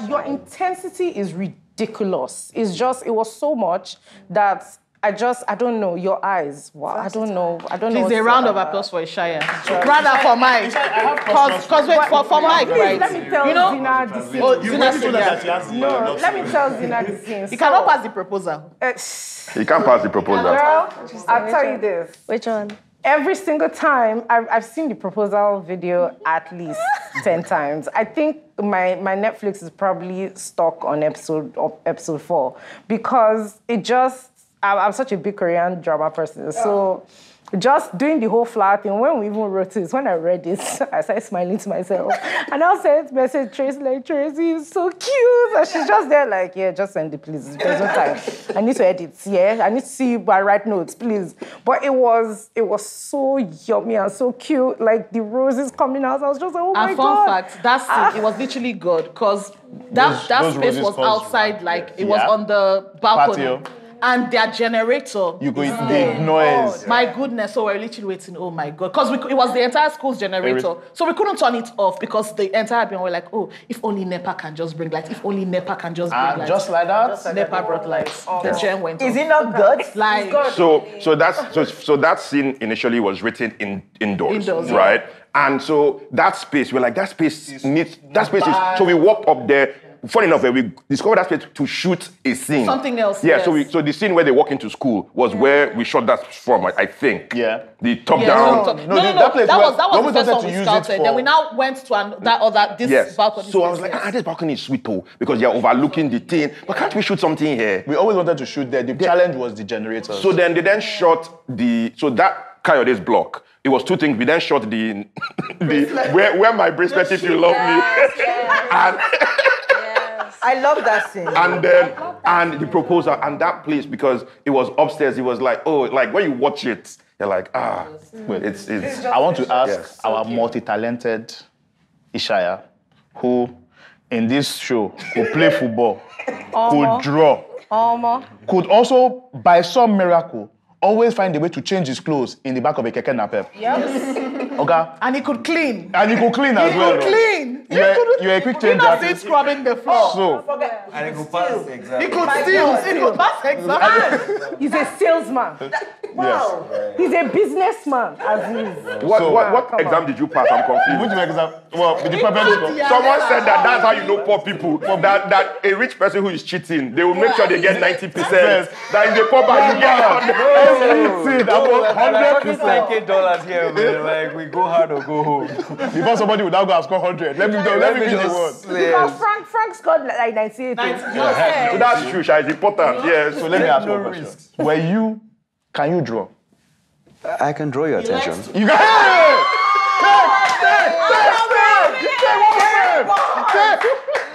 Speaker 7: your intensity is ridiculous. It was so much that I don't know, your eyes. Wow, I don't know.
Speaker 4: Please,
Speaker 7: what
Speaker 4: a
Speaker 7: to
Speaker 4: round
Speaker 7: say
Speaker 4: of
Speaker 7: about
Speaker 4: applause for Ishaya. Rather for Mike. Because wait, for Mike,
Speaker 7: Please,
Speaker 4: right?
Speaker 7: let me tell Zina the scene.
Speaker 4: Oh, Zina said that.
Speaker 7: No, let me tell Zina the scene.
Speaker 4: You cannot pass the proposal.
Speaker 8: You can't pass the proposal.
Speaker 7: Girl, I'll tell you this.
Speaker 6: Which one?
Speaker 7: Every single time, I've seen the proposal video at least 10 times. I think my Netflix is probably stuck on episode 4 because I'm such a big Korean drama person. So just doing the whole flower thing, when we even wrote it, when I read it, I started smiling to myself. And I'll send message Tracy, like, Tracy is so cute. And she's just there like, yeah, just send it, please. There's no time. I need to edit, yeah? I need to see my write notes, please. But it was so yummy and so cute. Like, the roses coming out, I was just like, oh my God.
Speaker 4: And fun fact, that scene, it was literally good because that
Speaker 1: those
Speaker 4: space
Speaker 1: roses
Speaker 4: was
Speaker 1: caused
Speaker 4: outside,
Speaker 1: you,
Speaker 4: like, it
Speaker 1: yeah.
Speaker 4: was on the balcony.
Speaker 1: Patio.
Speaker 4: And their generator.
Speaker 1: You go the noise.
Speaker 4: My goodness, so we're literally waiting, oh my God. Because it was the entire school's generator. So we couldn't turn it off because the entire people were like, oh, if only NEPA can just bring lights. If only NEPA can just bring lights.
Speaker 1: Just like that?
Speaker 4: NEPA brought lights. The gen went
Speaker 3: Is
Speaker 4: off.
Speaker 3: it not good?
Speaker 4: Like,
Speaker 8: So that scene initially was written indoors,
Speaker 4: yeah.
Speaker 8: right? And so that space, we're like, that space is, so we walked up there funny enough, we discovered that space to shoot a scene.
Speaker 4: Something else,
Speaker 8: Yeah,
Speaker 4: yes.
Speaker 8: so the scene where they walk into school was where we shot that from, I think.
Speaker 1: Yeah.
Speaker 8: The top
Speaker 4: Yeah,
Speaker 8: down.
Speaker 4: no,
Speaker 1: that place
Speaker 4: that was
Speaker 1: we
Speaker 4: the
Speaker 1: always
Speaker 4: first
Speaker 1: wanted
Speaker 4: one
Speaker 1: to
Speaker 4: we
Speaker 1: use it
Speaker 4: scouted.
Speaker 1: for-
Speaker 4: Then we now went to this balcony.
Speaker 8: So I was
Speaker 4: space,
Speaker 8: like, this balcony is sweet too, because you're overlooking the thing. But can't we shoot something here?
Speaker 1: We always wanted to shoot there. The challenge was the generators.
Speaker 8: So then they shot so that Coyote's block. It was two things. We then shot the where my bracelet if you love me. And
Speaker 3: I love that scene.
Speaker 8: and the proposal and that place, because it was upstairs, it was like, oh, like when you watch it, you're like, wait, it's
Speaker 1: I want to ask
Speaker 8: Yes.
Speaker 1: our multi-talented Ishaya, who in this show could play football, could draw, could also, by some miracle, always find a way to change his clothes in the back of a keke napep.
Speaker 3: Yes.
Speaker 1: Okay?
Speaker 4: And he could clean.
Speaker 1: And you could clean as
Speaker 4: He
Speaker 1: well.
Speaker 4: could clean.
Speaker 1: You're a quick
Speaker 4: He
Speaker 1: change
Speaker 4: not see
Speaker 1: artist.
Speaker 4: scrubbing the floor.
Speaker 1: So,
Speaker 9: And it could pass the exam.
Speaker 4: He could steal. He could pass exam.
Speaker 7: He's a salesman.
Speaker 1: yes.
Speaker 7: He's a businessman, Aziz.
Speaker 8: What exam did you pass? I'm confused.
Speaker 1: Which exam? Well, with the perfect score.
Speaker 8: Someone said that's how you know poor people. That a rich person who is cheating, they will make sure they get 90%. That is a poor man, you get 100%.
Speaker 9: We're talking $10 here, man. Like, we go hard or go home.
Speaker 1: Before somebody would now go and score 100. Let me be the one.
Speaker 7: Because Frank scored like 98.
Speaker 8: So that's true, Sha. It's important. Yes.
Speaker 1: So let me ask you a question. Can you draw?
Speaker 5: I can draw your attention.
Speaker 1: You got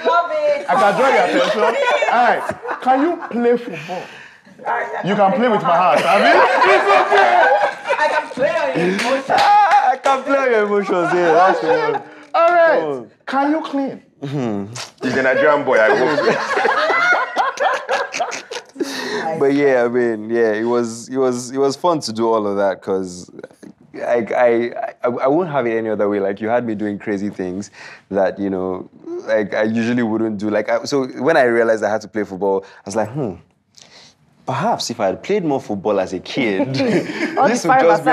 Speaker 3: Love it.
Speaker 1: I can draw your attention. All right. Can you play football? You can play with my heart. I mean,
Speaker 3: I can play on your emotions.
Speaker 5: I can play on your emotions, yeah. That's the one.
Speaker 1: all right. Can you clean?
Speaker 8: He's a Nigerian boy, I hope.
Speaker 5: But yeah, I mean, yeah, it was fun to do all of that because I wouldn't have it any other way. Like, you had me doing crazy things that, you know, like I usually wouldn't do. Like, so when I realized I had to play football, I was like, perhaps if I had played more football as a kid, this would just be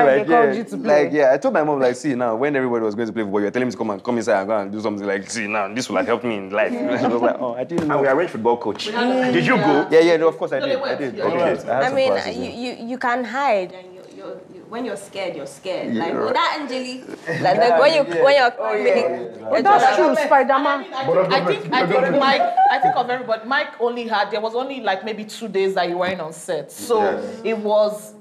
Speaker 5: like, I told my mom, like, see, now, when everybody was going to play football, you were telling me to come inside and go and do something, like, see, now, this will have helped me in life. I was like, I didn't know.
Speaker 8: And we arranged football coach. Did you go?
Speaker 5: Yeah, no, of course I did.
Speaker 8: Okay.
Speaker 6: I mean, you can hide, and when you're scared, you're scared. Like, with that Angeli, like when you're
Speaker 7: That's true, Spider-Man.
Speaker 4: I think of everybody. Mike there was only like maybe 2 days that you weren't on set. So it was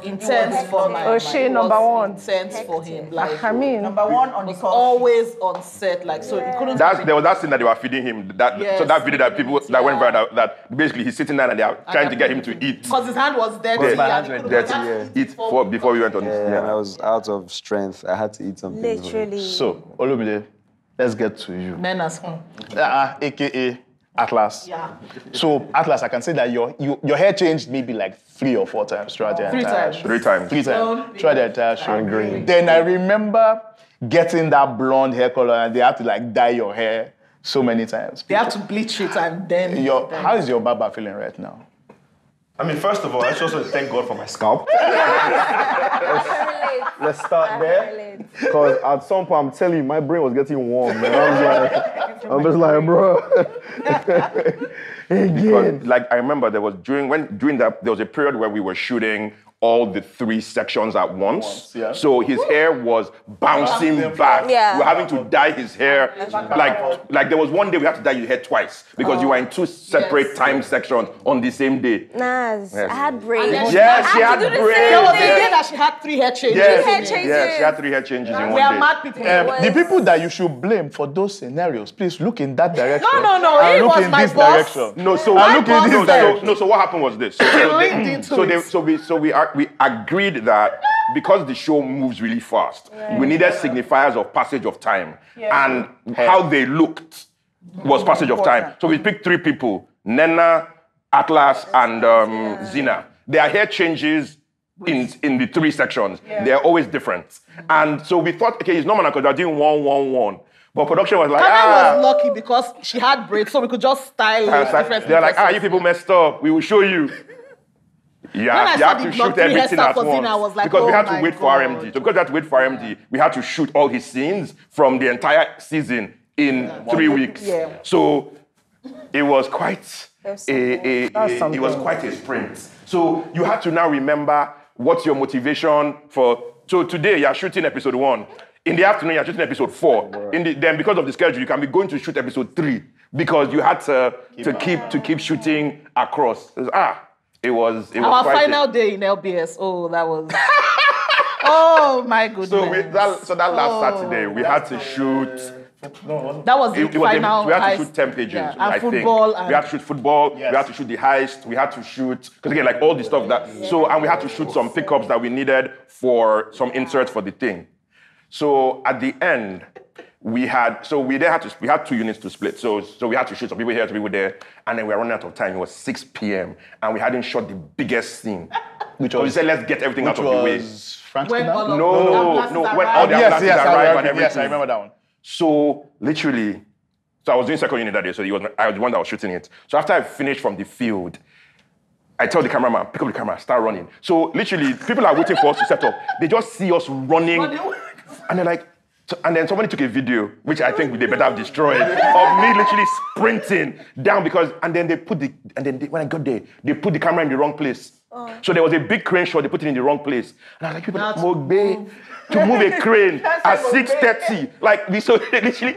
Speaker 4: intense for Mike.
Speaker 7: O'Shea, number one.
Speaker 4: Intense for him. Like,
Speaker 7: I mean,
Speaker 3: Number one on the
Speaker 4: was
Speaker 3: call.
Speaker 4: always on set. Like, so it couldn't.
Speaker 8: There was that scene that they were feeding him. So that video that people that went viral, that basically he's sitting there and they are trying to get him to eat.
Speaker 4: Because his hand was dirty.
Speaker 8: My
Speaker 4: and he couldn't
Speaker 8: Eat before we went on.
Speaker 5: And I was out of strength. I had to eat something.
Speaker 6: literally.
Speaker 1: So, Olumide, let's get to you.
Speaker 4: Menace.
Speaker 1: AKA Atlas.
Speaker 4: Yeah.
Speaker 1: So, Atlas, I can say that your hair changed maybe like 3 or 4 times throughout the entire show.
Speaker 8: 3 times.
Speaker 1: 3 times throughout the entire show. Then I remember getting that blonde hair color and they had to like dye your hair so many times.
Speaker 4: They have to bleach it and then.
Speaker 1: How is your barber feeling right now?
Speaker 2: I mean, first of all, I just also thank God for my scalp. Let's start there. Because at some point, I'm telling you, my brain was getting warm, man. I'm just like, bro.
Speaker 8: Because, like, I remember there was during that there was a period where we were shooting all the 3 sections at once.
Speaker 1: Yeah.
Speaker 8: So his hair was bouncing back.
Speaker 6: Yeah.
Speaker 8: We were having to dye his hair. Like there was one day we had to dye your hair twice because you were in 2 separate time sections on the same day.
Speaker 6: Nas, I had braids.
Speaker 8: Yes, she had
Speaker 6: do the
Speaker 8: braids.
Speaker 6: same
Speaker 4: There was a
Speaker 6: thing.
Speaker 4: day that she had 3 hair changes.
Speaker 8: Yes,
Speaker 6: hair changes.
Speaker 8: yes, she had 3 hair changes in
Speaker 4: We
Speaker 8: one
Speaker 4: are
Speaker 8: day.
Speaker 4: mad people.
Speaker 1: The people that you should blame for those scenarios, please look in that direction.
Speaker 4: No,
Speaker 1: and
Speaker 4: he
Speaker 1: look
Speaker 4: was
Speaker 1: in
Speaker 4: my
Speaker 1: this
Speaker 4: boss.
Speaker 1: direction.
Speaker 8: No, so
Speaker 1: And look in this direction.
Speaker 8: So what happened was this. We agreed that because the show moves really fast, we needed signifiers of passage of time, and how they looked was passage of time. So we picked 3 people: Nena, Atlas, and Zina. Their hair changes in the 3 sections. They're always different, and so we thought, okay, it's normal because they're doing 1-1-1. But production was like,
Speaker 4: Karen was lucky because she had braids, so we could just style it differently.
Speaker 8: they're like, you people messed up. We will show you. Yeah, you have to shoot everything at once.
Speaker 4: Zina, I was like,
Speaker 8: because we
Speaker 4: oh
Speaker 8: had to
Speaker 4: my
Speaker 8: wait for
Speaker 4: God.
Speaker 8: RMD. So because we had to wait for RMD, we had to shoot all his scenes from the entire season in 3 weeks.
Speaker 4: Yeah.
Speaker 8: So it was quite it was quite a sprint. So you had to now remember what's your motivation for. So today you're shooting episode 1. In the afternoon you're shooting episode 4. Then because of the schedule you can be going to shoot episode 3 because you had to keep shooting across. It was
Speaker 4: our final day in LBS. Oh, that was. Oh my goodness.
Speaker 8: So that last Saturday we had to shoot.
Speaker 4: That was the final.
Speaker 8: We had to shoot 10 pages.
Speaker 4: And
Speaker 8: I
Speaker 4: football.
Speaker 8: think we had to shoot football. Yes. We had to shoot the heist. We had to shoot because again, like all the stuff that. So and we had to shoot some pickups that we needed for some inserts for the thing. So at the end, we had 2 units to split. So we had to shoot some people here, some people there, and then we were running out of time. It was 6 p.m. and we hadn't shot the biggest scene. Which was, we said let's get everything out of the way.
Speaker 4: When all of
Speaker 8: no. When all the ambulances arrived and everything.
Speaker 1: Yes, I remember that one.
Speaker 8: So literally, I was doing second unit that day, so I was the one that was shooting it. So after I finished from the field, I tell the cameraman, pick up the camera, start running. So literally, people are waiting for us to set up. They just see us running, and they're like, and then somebody took a video, which I think they better have destroyed, of me literally sprinting down and then when I got there, they put the camera in the wrong place. So there was a big crane shot, they put it in the wrong place. And I was like, people Mogbe to move a crane at 6:30. Like, so literally,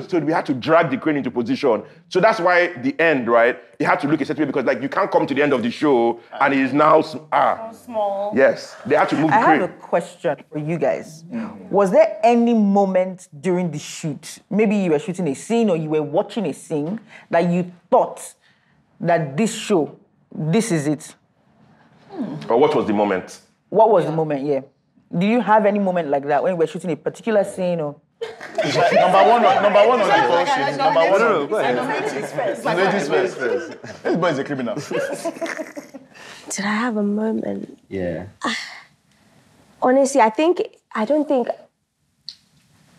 Speaker 8: so we had to drag the crane into position. So that's why the end, right? You had to look a certain way because like you can't come to the end of the show and it is now
Speaker 6: small.
Speaker 8: Yes, they had to move the crane.
Speaker 3: I have a question for you guys. Was there any moment during the shoot, maybe you were shooting a scene or you were watching a scene, that you thought that this show, this is it?
Speaker 8: Or what was the moment?
Speaker 3: What was the moment, yeah? Do you have any moment like that when you were shooting a particular scene or?
Speaker 1: Number one on the bullshit. Number one.
Speaker 9: No, go ahead.
Speaker 1: Ladies first. This boy is a criminal.
Speaker 6: Did I have a moment?
Speaker 9: Yeah.
Speaker 6: Honestly, I don't think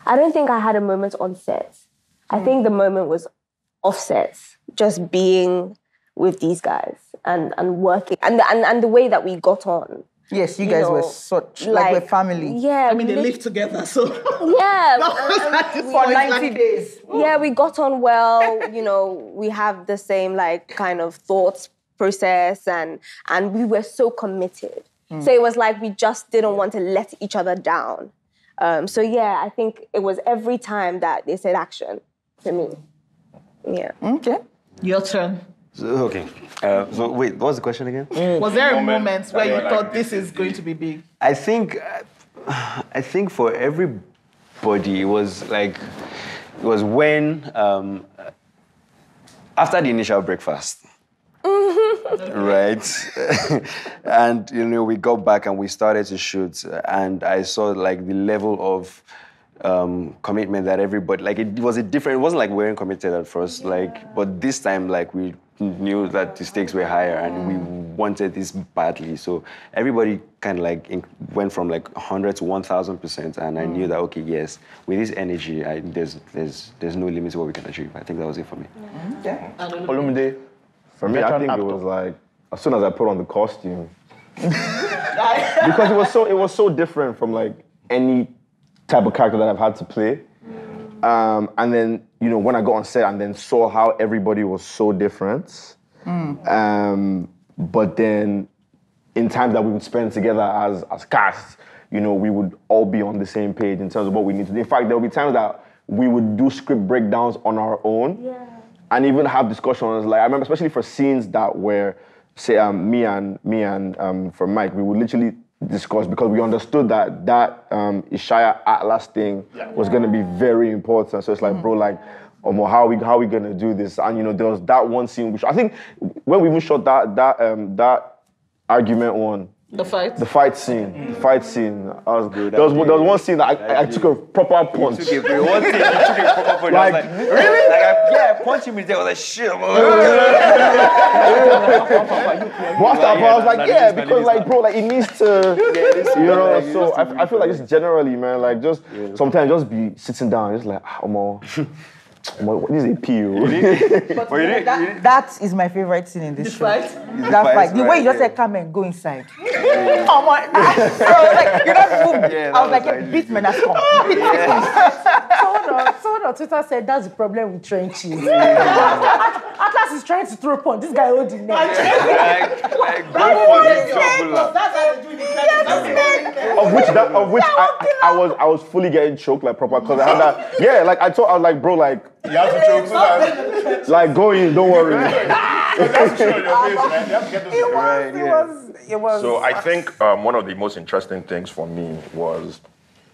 Speaker 6: I had a moment on set. I think the moment was off set, just being with these guys and working and the way that we got on.
Speaker 3: Yes, you guys were such like we're family.
Speaker 6: Yeah,
Speaker 4: I mean, they live together, so
Speaker 6: yeah,
Speaker 3: for 90 days.
Speaker 6: Yeah, we got on well. We have the same like kind of thoughts process, and we were so committed. So it was like we just didn't want to let each other down. So yeah, I think it was every time that they said action to me. Yeah.
Speaker 3: Okay.
Speaker 4: Your turn.
Speaker 5: Okay. So wait, what was the question again?
Speaker 4: Was there a moment where you thought this is going to be big?
Speaker 5: I think for everybody it was when after the initial breakfast, right? And we got back and we started to shoot, and I saw like the level of commitment that everybody, like it wasn't like we weren't committed at first, but this time like we knew that the stakes were higher and we wanted this badly. So everybody kind of like went from like 100 to 1,000%, and I knew that okay, yes, with this energy, there's no limit to what we can achieve. I think that was it for me.
Speaker 3: Yeah.
Speaker 1: Olumide,
Speaker 2: for me, I think it was like as soon as I put on the costume, because it was so different from like any type of character that I've had to play. And then, when I got on set and then saw how everybody was so different. But then in times that we would spend together as cast, we would all be on the same page in terms of what we need to do. In fact, there would be times that we would do script breakdowns on our own and even have discussions. Like I remember, especially for scenes that were, say, me and for Mike, we would literally discuss because we understood that Ishaya Atlas thing was going to be very important. So it's like, bro, like, how are we going to do this? And there was that one scene which I think when we even shot that argument one.
Speaker 4: The fight?
Speaker 2: The fight scene. That was good. There was one scene that I took a proper punch.
Speaker 5: One scene, you took a proper punch.
Speaker 2: Like,
Speaker 5: I was like,
Speaker 2: really?
Speaker 5: Like, punch him in there. I was like, shit.
Speaker 2: But after I was like, yeah, because like, bro, like it needs to, so I feel like just generally, man, like just sometimes just be sitting down, just like, this is a PO.
Speaker 3: That is my favorite scene in this show.
Speaker 4: Fight?
Speaker 3: That fight. The way you just said, come and go inside. Oh my! I was like, you don't move. I was like, a beat man has come.
Speaker 7: on Twitter said that's the problem with trenches. Atlas is trying to throw punch. This guy holding neck.
Speaker 5: Like go for the jugular.
Speaker 4: That's how they do it in trenches.
Speaker 2: Of which I was fully getting choked like proper because I had that. Yeah, like I was like, bro, like
Speaker 1: You have to choke so that.
Speaker 2: like go in, don't worry.
Speaker 1: That's true on your face, man. You have to get those
Speaker 7: It was.
Speaker 8: So I think one of the most interesting things for me was,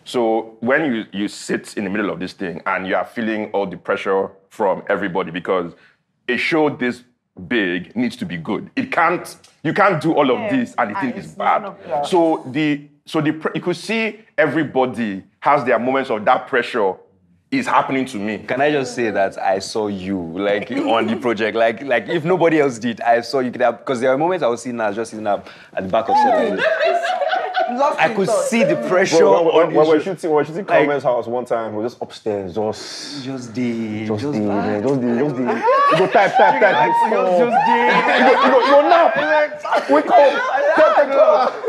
Speaker 8: so when you sit in the middle of this thing and you are feeling all the pressure from everybody because a show this big needs to be good. You can't do all of this and the thing is bad. So you could see everybody has their moments of that pressure is happening to me.
Speaker 5: Can I just say that I saw you like on the project, like if nobody else did, I saw you because there were moments I was sitting at the back of set. I could see the pressure.
Speaker 2: When we're shooting Carmen's house one time, we were just upstairs, just the. You go type. You go nap. Wake up.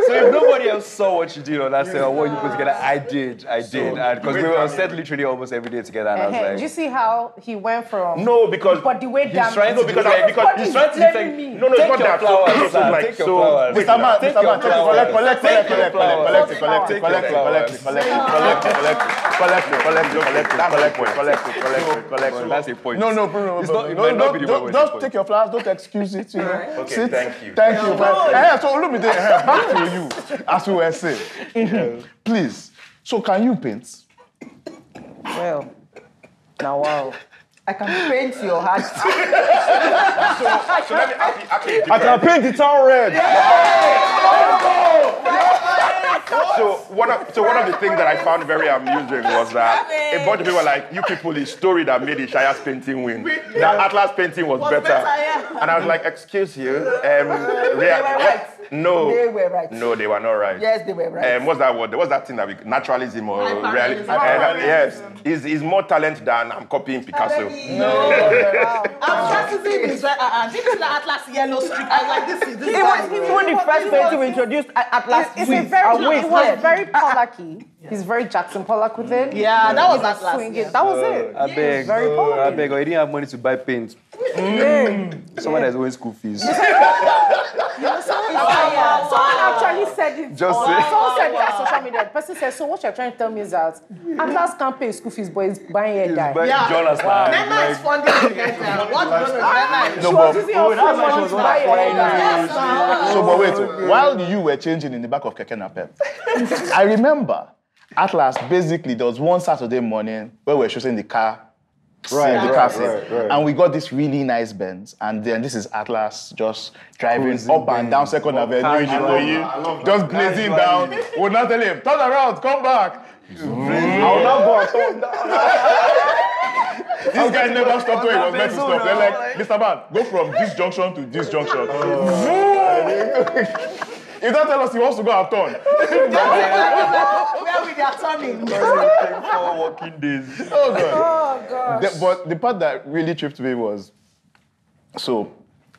Speaker 5: So if nobody else saw what you did on that set or what you put together, I did, and because we were on set literally almost every day together, and I was like,
Speaker 7: did you see how he went from?
Speaker 8: No, because
Speaker 7: But the way
Speaker 5: he's trying to
Speaker 8: because
Speaker 5: he's trying to defend me.
Speaker 8: No, it's not that.
Speaker 5: Take your flowers.
Speaker 1: Mr. Man, collect it.
Speaker 5: That's a point.
Speaker 1: No, bro. Don't take your flowers. Don't excuse it. You know.
Speaker 8: Okay,
Speaker 1: Sit.
Speaker 8: thank you.
Speaker 1: Thank you. So look me there. Back to you, as we were saying. Please. So can you paint?
Speaker 3: Well, now wow. I can paint your heart.
Speaker 8: So let me actually
Speaker 2: I can paint the town red.
Speaker 8: So one of the things that I found very amusing was that a bunch of people were like, you people, the story that made Ishaya's painting win. That Atlas painting was better. And I was like, excuse you. No.
Speaker 3: They were right.
Speaker 8: No, they were not right.
Speaker 3: Yes, they were right.
Speaker 8: What's that word? What's that thing that we naturalism or realism? Yes. Is more talent than I'm copying Picasso.
Speaker 4: I'm trying to see this. This is the Atlas yellow streak. I was like, this is
Speaker 3: Even the first painting we introduced Atlas
Speaker 7: It was very Pollacky. He's very Jackson Pollock with it.
Speaker 4: Yeah, that was Atlas.
Speaker 7: Swinging. That was it.
Speaker 5: I beg,
Speaker 7: Very Pollacky.
Speaker 5: I beg, I didn't have money to buy paint. Someone that's owing school fees.
Speaker 7: Someone actually said it. Someone said it on social media. The person said, so what you're trying to tell me is that Atlas can't pay school fees, but he's buying a guy.
Speaker 5: Jonas,
Speaker 4: Nema is funding the guys now. What's going on?
Speaker 1: No, but wait. While you were changing in the back of Keke Napep, I remember Atlas, basically, there was one Saturday morning where we were shooting the car. Right. And we got this really nice Benz, and then this is Atlas just driving up and down Second Avenue in Ikoyi, just blazing down. We'll not tell him, turn around, come back. I will not go and turn down. This guy never stopped where he was meant to stop. They're like, Mr. Man, go from this junction to this junction. He don't tell us he wants to go and turn.
Speaker 4: Where we are turning?
Speaker 5: 4 working days.
Speaker 1: Oh, God. But the part that really tripped me was, so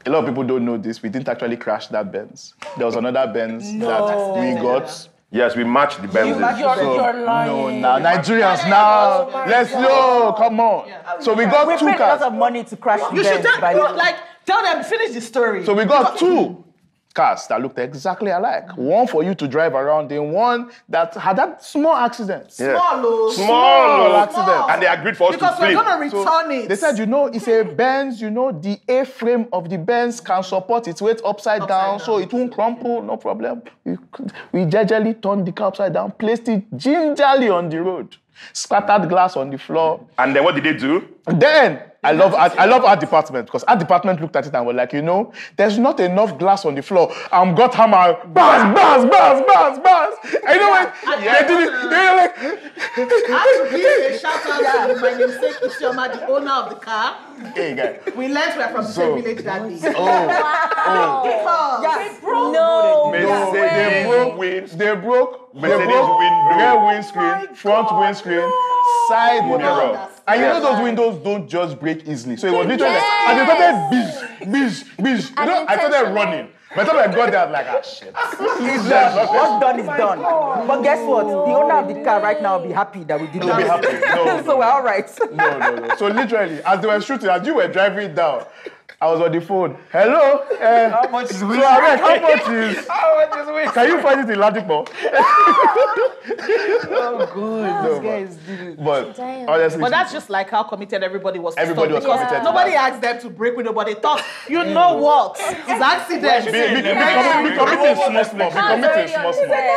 Speaker 1: a lot of people don't know this. We didn't actually crash that Benz. There was another Benz that we got.
Speaker 8: Yes, we matched the Benzes.
Speaker 7: You're lying.
Speaker 1: No, now Nigerians now. Let's go. Come on. So we got 2
Speaker 3: We paid a
Speaker 1: cars.
Speaker 3: lot of money to crash the
Speaker 4: You should
Speaker 3: Benz.
Speaker 4: tell them, finish the story.
Speaker 1: So we got 2 cars that looked exactly alike. One for you to drive around in, one that had that small accident.
Speaker 8: Yeah.
Speaker 1: Small accident.
Speaker 8: And they agreed for us
Speaker 4: because
Speaker 8: to
Speaker 4: we're
Speaker 8: split.
Speaker 4: going to return it.
Speaker 1: They said, it's a Benz, the A-frame of the Benz can support its weight upside down, so it won't crumple, no problem. We gingerly turned the car upside down, placed it gingerly on the road, scattered glass on the floor.
Speaker 8: And then what did they do?
Speaker 1: Then, I love our department, because our department looked at it and were like, there's not enough glass on the floor. Got hammer, bars. And you know what? They did it. They were like...
Speaker 4: I have to give a shout out to my namesake Isioma, the owner of the car.
Speaker 1: Hey, guy.
Speaker 4: We learned we are from the same village that day.
Speaker 1: They broke rear windscreen, front windscreen, side whatever. And those windows don't just break easily. So it was literally like, and they started bish. I started running. By the time I got there, I was like, shit.
Speaker 3: It's done. What's done is done. But guess what? The owner of the car right now will be happy that we did
Speaker 1: They'll be
Speaker 3: that.
Speaker 1: happy. No,
Speaker 3: So we're all right.
Speaker 1: No. So literally, as they were shooting, as you were driving down, I was on the phone. Hello?
Speaker 9: How much is
Speaker 1: So how much is
Speaker 9: weed?
Speaker 1: Can you find it in Ladipo?
Speaker 9: Oh, good.
Speaker 1: No,
Speaker 9: This guy is doing it.
Speaker 1: But
Speaker 6: Damn.
Speaker 1: honestly,
Speaker 4: But that's just like how committed everybody was. to
Speaker 1: Everybody
Speaker 4: stuff,
Speaker 1: was
Speaker 4: because
Speaker 1: committed to
Speaker 4: Nobody
Speaker 1: that.
Speaker 4: asked them to break with nobody. Thought, you know what? It's accident.
Speaker 1: be committed small. Be committed small.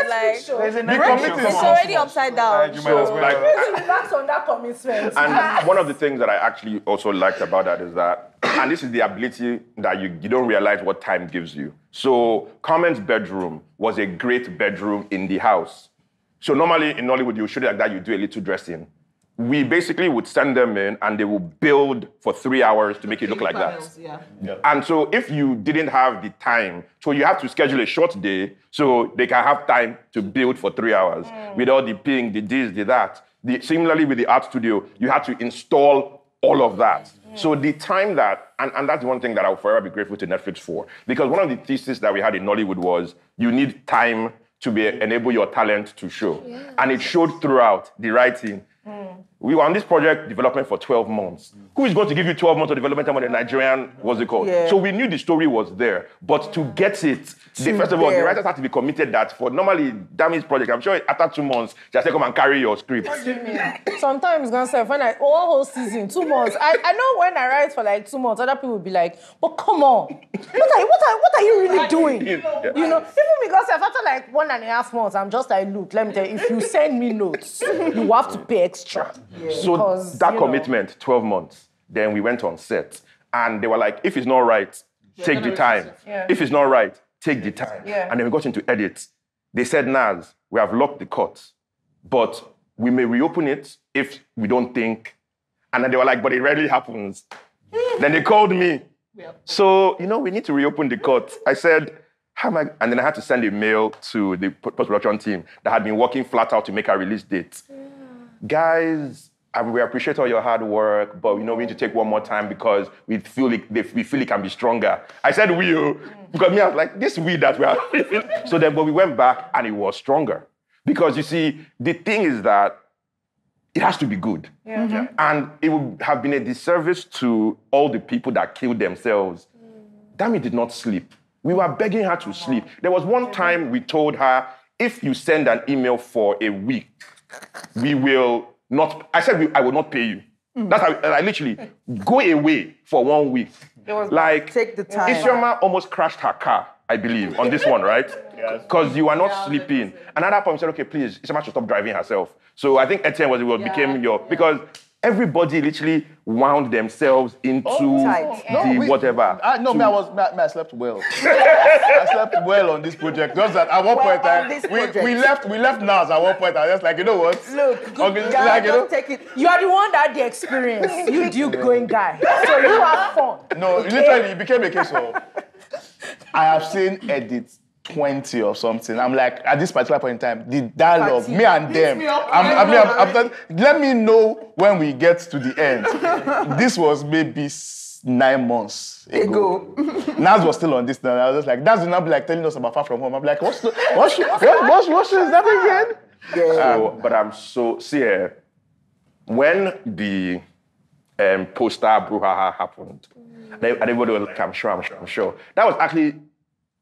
Speaker 6: Like,
Speaker 1: Be committed
Speaker 6: it's already upside down.
Speaker 9: You might as well.
Speaker 8: Like,
Speaker 7: Relax on that commitment.
Speaker 8: and one of the things that I actually also liked about that is that, and this is the ability that you don't realize what time gives you. So Carmen's bedroom was a great bedroom in the house. So normally in Nollywood, you shoot it like that, you do a little dressing. We basically would send them in and they will build for 3 hours to make it look like that.
Speaker 4: Yeah.
Speaker 8: And so if you didn't have the time, so you have to schedule a short day so they can have time to build for 3 hours with all the ping, the this, the that. Similarly with the art studio, you had to install all of that. So the time that, and that's one thing that I'll forever be grateful to Netflix for, because one of the theses that we had in Nollywood was you need time to enable your talent to show. Yes. And it showed throughout the writing. We were on this project development for 12 months. Who is going to give you 12 months of development time on a Nigerian, what's it called?
Speaker 3: Yeah.
Speaker 8: So we knew the story was there, but to get it, first of all, the writers had to be committed that for normally Dami's project, I'm sure after 2 months, just say, come and carry your script.
Speaker 7: What do you mean? Sometimes, when I one whole season, 2 months. I know when I write for like 2 months, other people will be like, but come on, what are you really doing?
Speaker 8: Yeah.
Speaker 7: You know, even because after like 1.5 months, I'm just like, look, let me tell you, if you send me notes, you have to pay extra.
Speaker 8: So
Speaker 7: Because,
Speaker 8: that commitment, 12 months, then we went on set. And they were like, if it's not right, take the time.
Speaker 7: Yeah.
Speaker 8: If it's not right, take the time.
Speaker 7: Yeah.
Speaker 8: And then we got into edit. They said, Naz, we have locked the cut, but we may reopen it if we don't think. And then they were like, but it rarely happens. Then they called me. So, we need to reopen the cut. I said, how am I? And then I had to send a mail to the post-production team that had been working flat out to make a release date. Guys, we appreciate all your hard work, but we need to take one more time because we feel it can be stronger. I said because me, I was like, this we that we are. So then, but we went back and it was stronger. Because you see, the thing is that it has to be good.
Speaker 7: Yeah.
Speaker 8: Yeah. And it would have been a disservice to all the people that killed themselves. Dami did not sleep. We were begging her to sleep. There was one time we told her, if you send an email for a week, we will not, I said I will not pay you. That's how I literally go away for 1 week.
Speaker 7: It was
Speaker 3: take the time.
Speaker 8: Isioma almost crashed her car, I believe, on this one, right? Because you are not sleeping. Another point said, okay, please, Isioma should stop driving herself. So I think Etienne became your, everybody literally wound themselves into whatever.
Speaker 1: I slept well. I slept well on this project. Just that at one point we left Naz at one point. I was just like, you know what?
Speaker 3: Look,
Speaker 1: don't
Speaker 3: take it.
Speaker 7: You are the one that had the experience. You Duke going guy. So you have fun.
Speaker 1: No, literally, it became a case of I have seen edits 20 or something. I'm like, at this particular point in time, the dialogue, me and them, let me know when we get to the end. This was maybe 9 months ago. Naz was still on this now. I was just like, Naz will not be like telling us about Far From Home. I'm like, what is that again?
Speaker 8: Yeah. But I'm when the poster brouhaha happened, everybody was like, I'm sure. That was actually,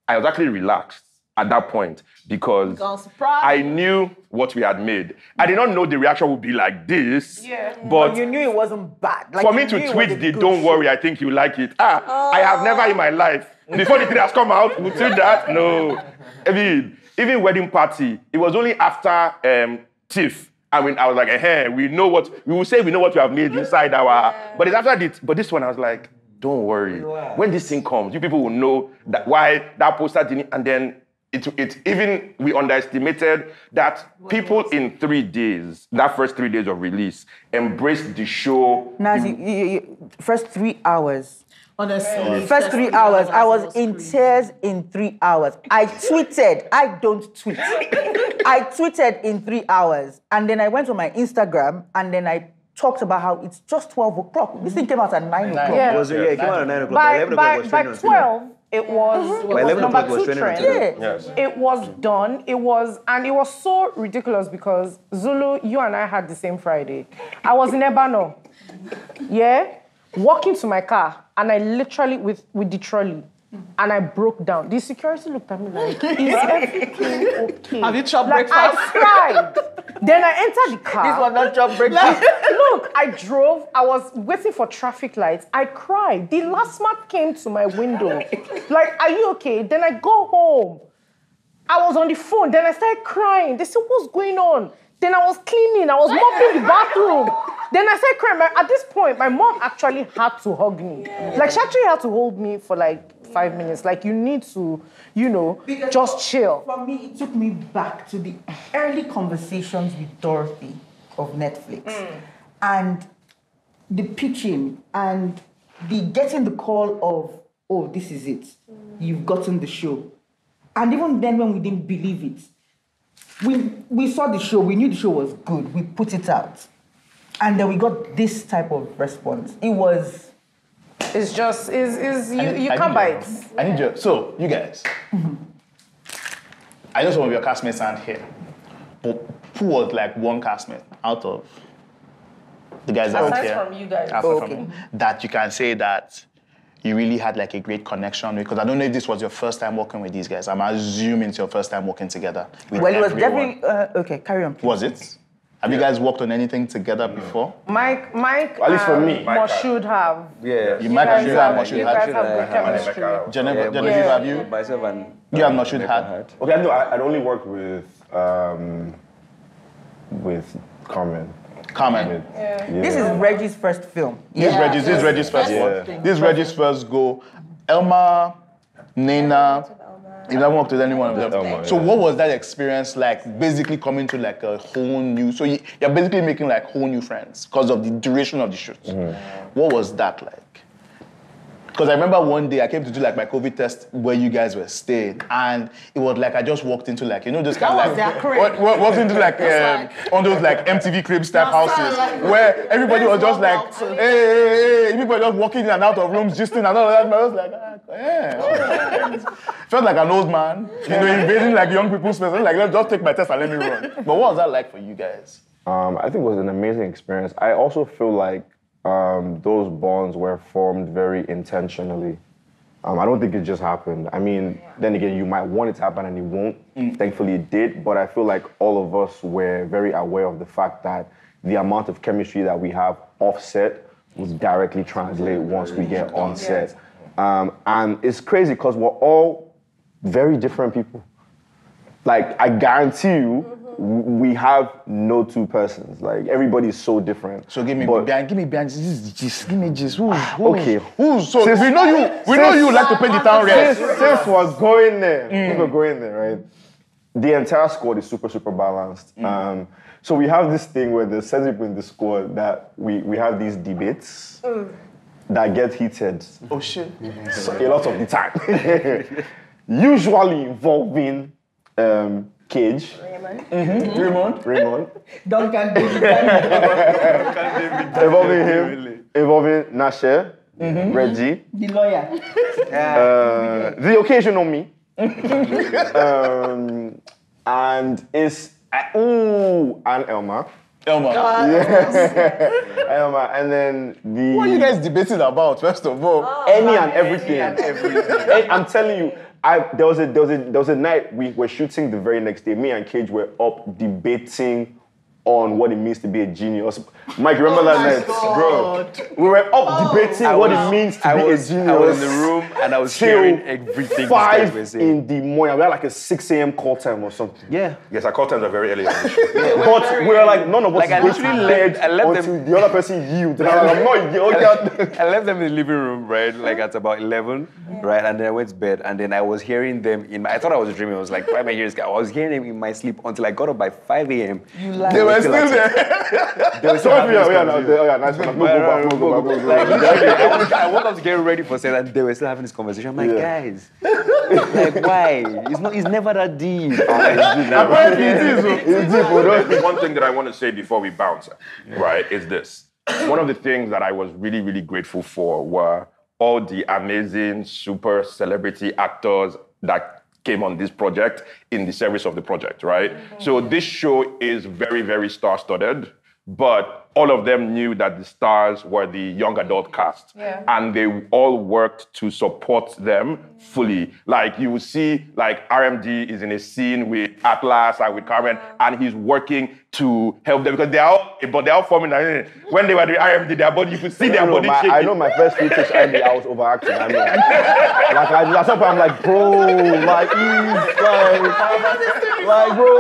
Speaker 8: I was actually relaxed at that point because I knew what we had made. I did not know the reaction would be like this, but
Speaker 3: you knew it wasn't bad.
Speaker 8: For me to tweet the "Don't worry, I think you like it." I have never in my life, before the thing has come out, would tweet that. No, I mean, even wedding party, it was only after TIFF. I mean, I was like, we know what we will say. We know what we have made inside our. But it's after this. But this one, I was like, don't worry. When this thing comes, you people will know that why that poster didn't. And then it even we underestimated that people in 3 days, that first 3 days of release, embraced the show.
Speaker 3: Nazi, first 3 hours.
Speaker 4: Honestly.
Speaker 3: First 3 hours, I was in tears in 3 hours. I tweeted. I don't tweet. I tweeted in 3 hours. And then I went on my Instagram and then I talked about how it's just 12 o'clock. This thing came out at 9 o'clock.
Speaker 7: Yeah.
Speaker 5: It came out at 9 o'clock.
Speaker 7: By 12, It was
Speaker 5: By 11
Speaker 7: number
Speaker 5: o'clock, it was
Speaker 7: 2
Speaker 5: trending on
Speaker 7: trend.
Speaker 5: Twitter.
Speaker 8: Yes.
Speaker 7: It was done. It was so ridiculous because Zulu, you and I had the same Friday. I was in Ebano, walking to my car, and I literally with the trolley, and I broke down. The security looked at me like, "Is everything okay?"
Speaker 4: Have you chopped
Speaker 7: Like
Speaker 4: breakfast?
Speaker 7: I cried. Then I entered the car.
Speaker 3: This was not job breakfast.
Speaker 7: Look, I drove. I was waiting for traffic lights. I cried. The last man came to my window. Like, "Are you okay?" Then I go home. I was on the phone. Then I started crying. They said, "What's going on?" Then I was cleaning. I was mopping the bathroom. Then I started crying. At this point, my mom actually had to hug me. Like, she actually had to hold me for like 5 minutes. Like, you need to, just chill.
Speaker 3: For me, it took me back to the early conversations with Dorothy of Netflix. And the pitching and the getting the call of, "Oh, this is it. You've gotten the show." And even then when we didn't believe it, we saw the show, we knew the show was good, we put it out. And then we got this type of response. It was...
Speaker 7: It's just, you
Speaker 1: I
Speaker 7: can't
Speaker 1: need
Speaker 7: bite.
Speaker 1: I need you. So, you guys. I know some of your castmates aren't here. But who was like one castmate out of the guys that are here?
Speaker 7: Aside from you guys.
Speaker 1: Aside from that you can say that you really had like a great connection with? Because I don't know if this was your first time working with these guys. I'm assuming it's your first time working together with
Speaker 3: Well, it was
Speaker 1: everyone.
Speaker 3: definitely... okay, carry on.
Speaker 1: Was it? Have you guys worked on anything together before?
Speaker 7: Mike,
Speaker 2: At least for me.
Speaker 7: should have.
Speaker 5: Yeah.
Speaker 1: You might have
Speaker 7: You
Speaker 1: have
Speaker 7: guys have good chemistry.
Speaker 1: Genevieve,
Speaker 5: Yeah,
Speaker 1: have you?
Speaker 5: Myself and
Speaker 1: You have not should had.
Speaker 2: Okay, no, I'd only worked with Carmen.
Speaker 1: Carmen.
Speaker 3: This is Reggie's first film.
Speaker 1: This is Reggie's first one. This is Reggie's first go. Elma, Nena, you never worked with anyone of them.
Speaker 2: Elma,
Speaker 1: So what was that experience like, basically coming to like a whole new, so you're basically making like whole new friends because of the duration of the shoot. What was that like? Because I remember one day I came to do like my COVID test where you guys were staying, and it was like I just walked into like, just kind of like walked into like on those like MTV Cribs type houses where everybody was just like, hey, people just walking in and out of rooms, gisting and all of that. And I was like, felt like an old man, invading like young people's space. Like, let's just take my test and let me run. But what was that like for you guys?
Speaker 2: I think it was an amazing experience. I also feel like those bonds were formed very intentionally. I don't think it just happened. I mean, then again, you might want it to happen and it won't. Thankfully it did, but I feel like all of us were very aware of the fact that the amount of chemistry that we have offset will directly translate once we get on set. And it's crazy because we're all very different people. Like, I guarantee you, we have no two persons. Like, everybody's so different.
Speaker 1: So give me behind, give me just
Speaker 2: Okay.
Speaker 1: So we know you like to paint the town red.
Speaker 2: Since we're going there, right? The entire squad is super, super balanced. So we have this thing where there's certain people in the squad that we have these debates that get heated.
Speaker 1: Oh shit.
Speaker 2: So a lot of the time. Usually involving Cage. Raymond.
Speaker 3: Duncan
Speaker 2: Involving Nasher, Reggie.
Speaker 3: the lawyer.
Speaker 2: The occasional me. And it's and Elma.
Speaker 1: Elma.
Speaker 2: Elma, and then the...
Speaker 1: What are you guys debating about, first of all?
Speaker 2: Any and everything. I'm telling you, there was a night we were shooting the very next day. Me and Cage were up debating on what it means to be a genius. Mike, remember that night? Bro, we were up debating what it means to be a genius.
Speaker 5: I was in the room and I was hearing everything these guys were saying.
Speaker 2: 5 in the morning. We had like a 6 a.m. call time or something.
Speaker 5: Yeah.
Speaker 8: Yes, our call times are very early on the show.
Speaker 2: But we were like, none of us
Speaker 5: Like, I
Speaker 2: is going to
Speaker 5: literally
Speaker 2: bed
Speaker 5: left
Speaker 2: until
Speaker 5: them-
Speaker 2: the other person yielded. And I was like, I'm not yielding.
Speaker 5: I left them in the living room, right? Like at about 11, right? And then I went to bed, and then I was hearing them I thought I was dreaming. I was like, why am I hearing this guy? I was hearing them in my sleep until I got up by 5 a.m.
Speaker 1: They were still there.
Speaker 5: They were still having this conversation.
Speaker 2: Nice one.
Speaker 5: I woke up to get ready for set, and they were still having this conversation. I'm like, guys, like, why? It's never that deep.
Speaker 1: Apparently it is.
Speaker 8: One thing that I want to say before we bounce, right, is this. One of the things that I was really, really grateful for were all the amazing super celebrity actors that came on this project in the service of the project, right? So this show is very, very star-studded, but all of them knew that the stars were the young adult cast. And they all worked to support them fully. Like you will see, like RMD is in a scene with Atlas and with Carmen, and he's working to help them because they're all forming. When they were doing RMD, their body, you could see their body shaking.
Speaker 2: I know my first few takes, I was overacting. I know. At some point, I'm like, bro, like, bro.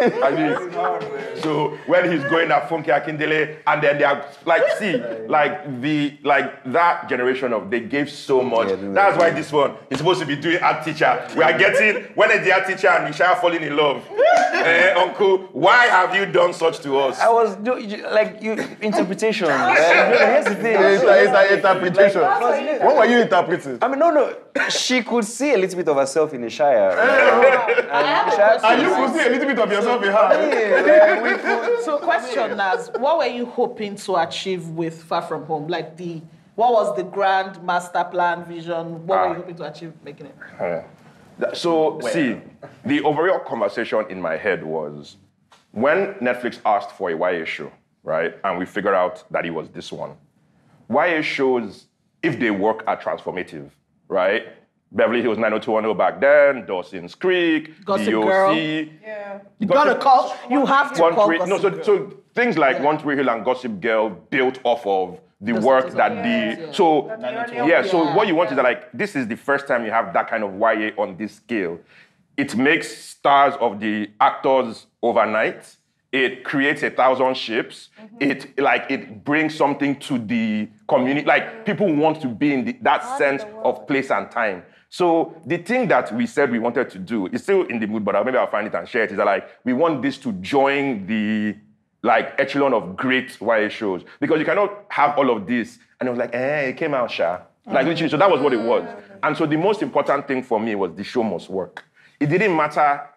Speaker 8: I mean, so when he's going at Funke Akindele, and then they are like, see, like that generation of they gave so much. That's why this one is supposed to be doing art teacher. We are getting when is the art teacher and Ishaya falling in love? Uncle, why have you done such to us?
Speaker 9: I was interpretation. Here's the thing.
Speaker 2: It's interpretation. What were you interpreting?
Speaker 9: I mean, no. She could see a little bit of herself in Ishaya.
Speaker 2: And you could see a little bit of yourself in her.
Speaker 4: So question Naz, what were you hoping to achieve with Far From Home? Like what was the grand master plan vision? What were you hoping to achieve making it?
Speaker 8: So see, the overall conversation in my head was when Netflix asked for a YA show, right? And we figured out that it was this one. YA shows, if they work, are transformative, right? Beverly Hills 90210 back then, Dawson's Creek,
Speaker 4: Gossip
Speaker 8: DOC.
Speaker 4: Girl. Yeah. You gotta call, you have to call Gossip
Speaker 8: so things like One Tree Hill and Gossip Girl built off of the work that so what you want is that like, this is the first time you have that kind of YA on this scale. It makes stars of the actors overnight. It creates 1,000 ships. It brings something to the community. Like people want to be in that sense of place and time. So the thing that we said we wanted to do is still in the mood, but maybe I'll find it and share it. Is that like we want this to join the echelon of great YA shows, because you cannot have all of this and it was like, it came out, Sha. Like literally, so that was what it was. And so the most important thing for me was the show must work. It didn't matter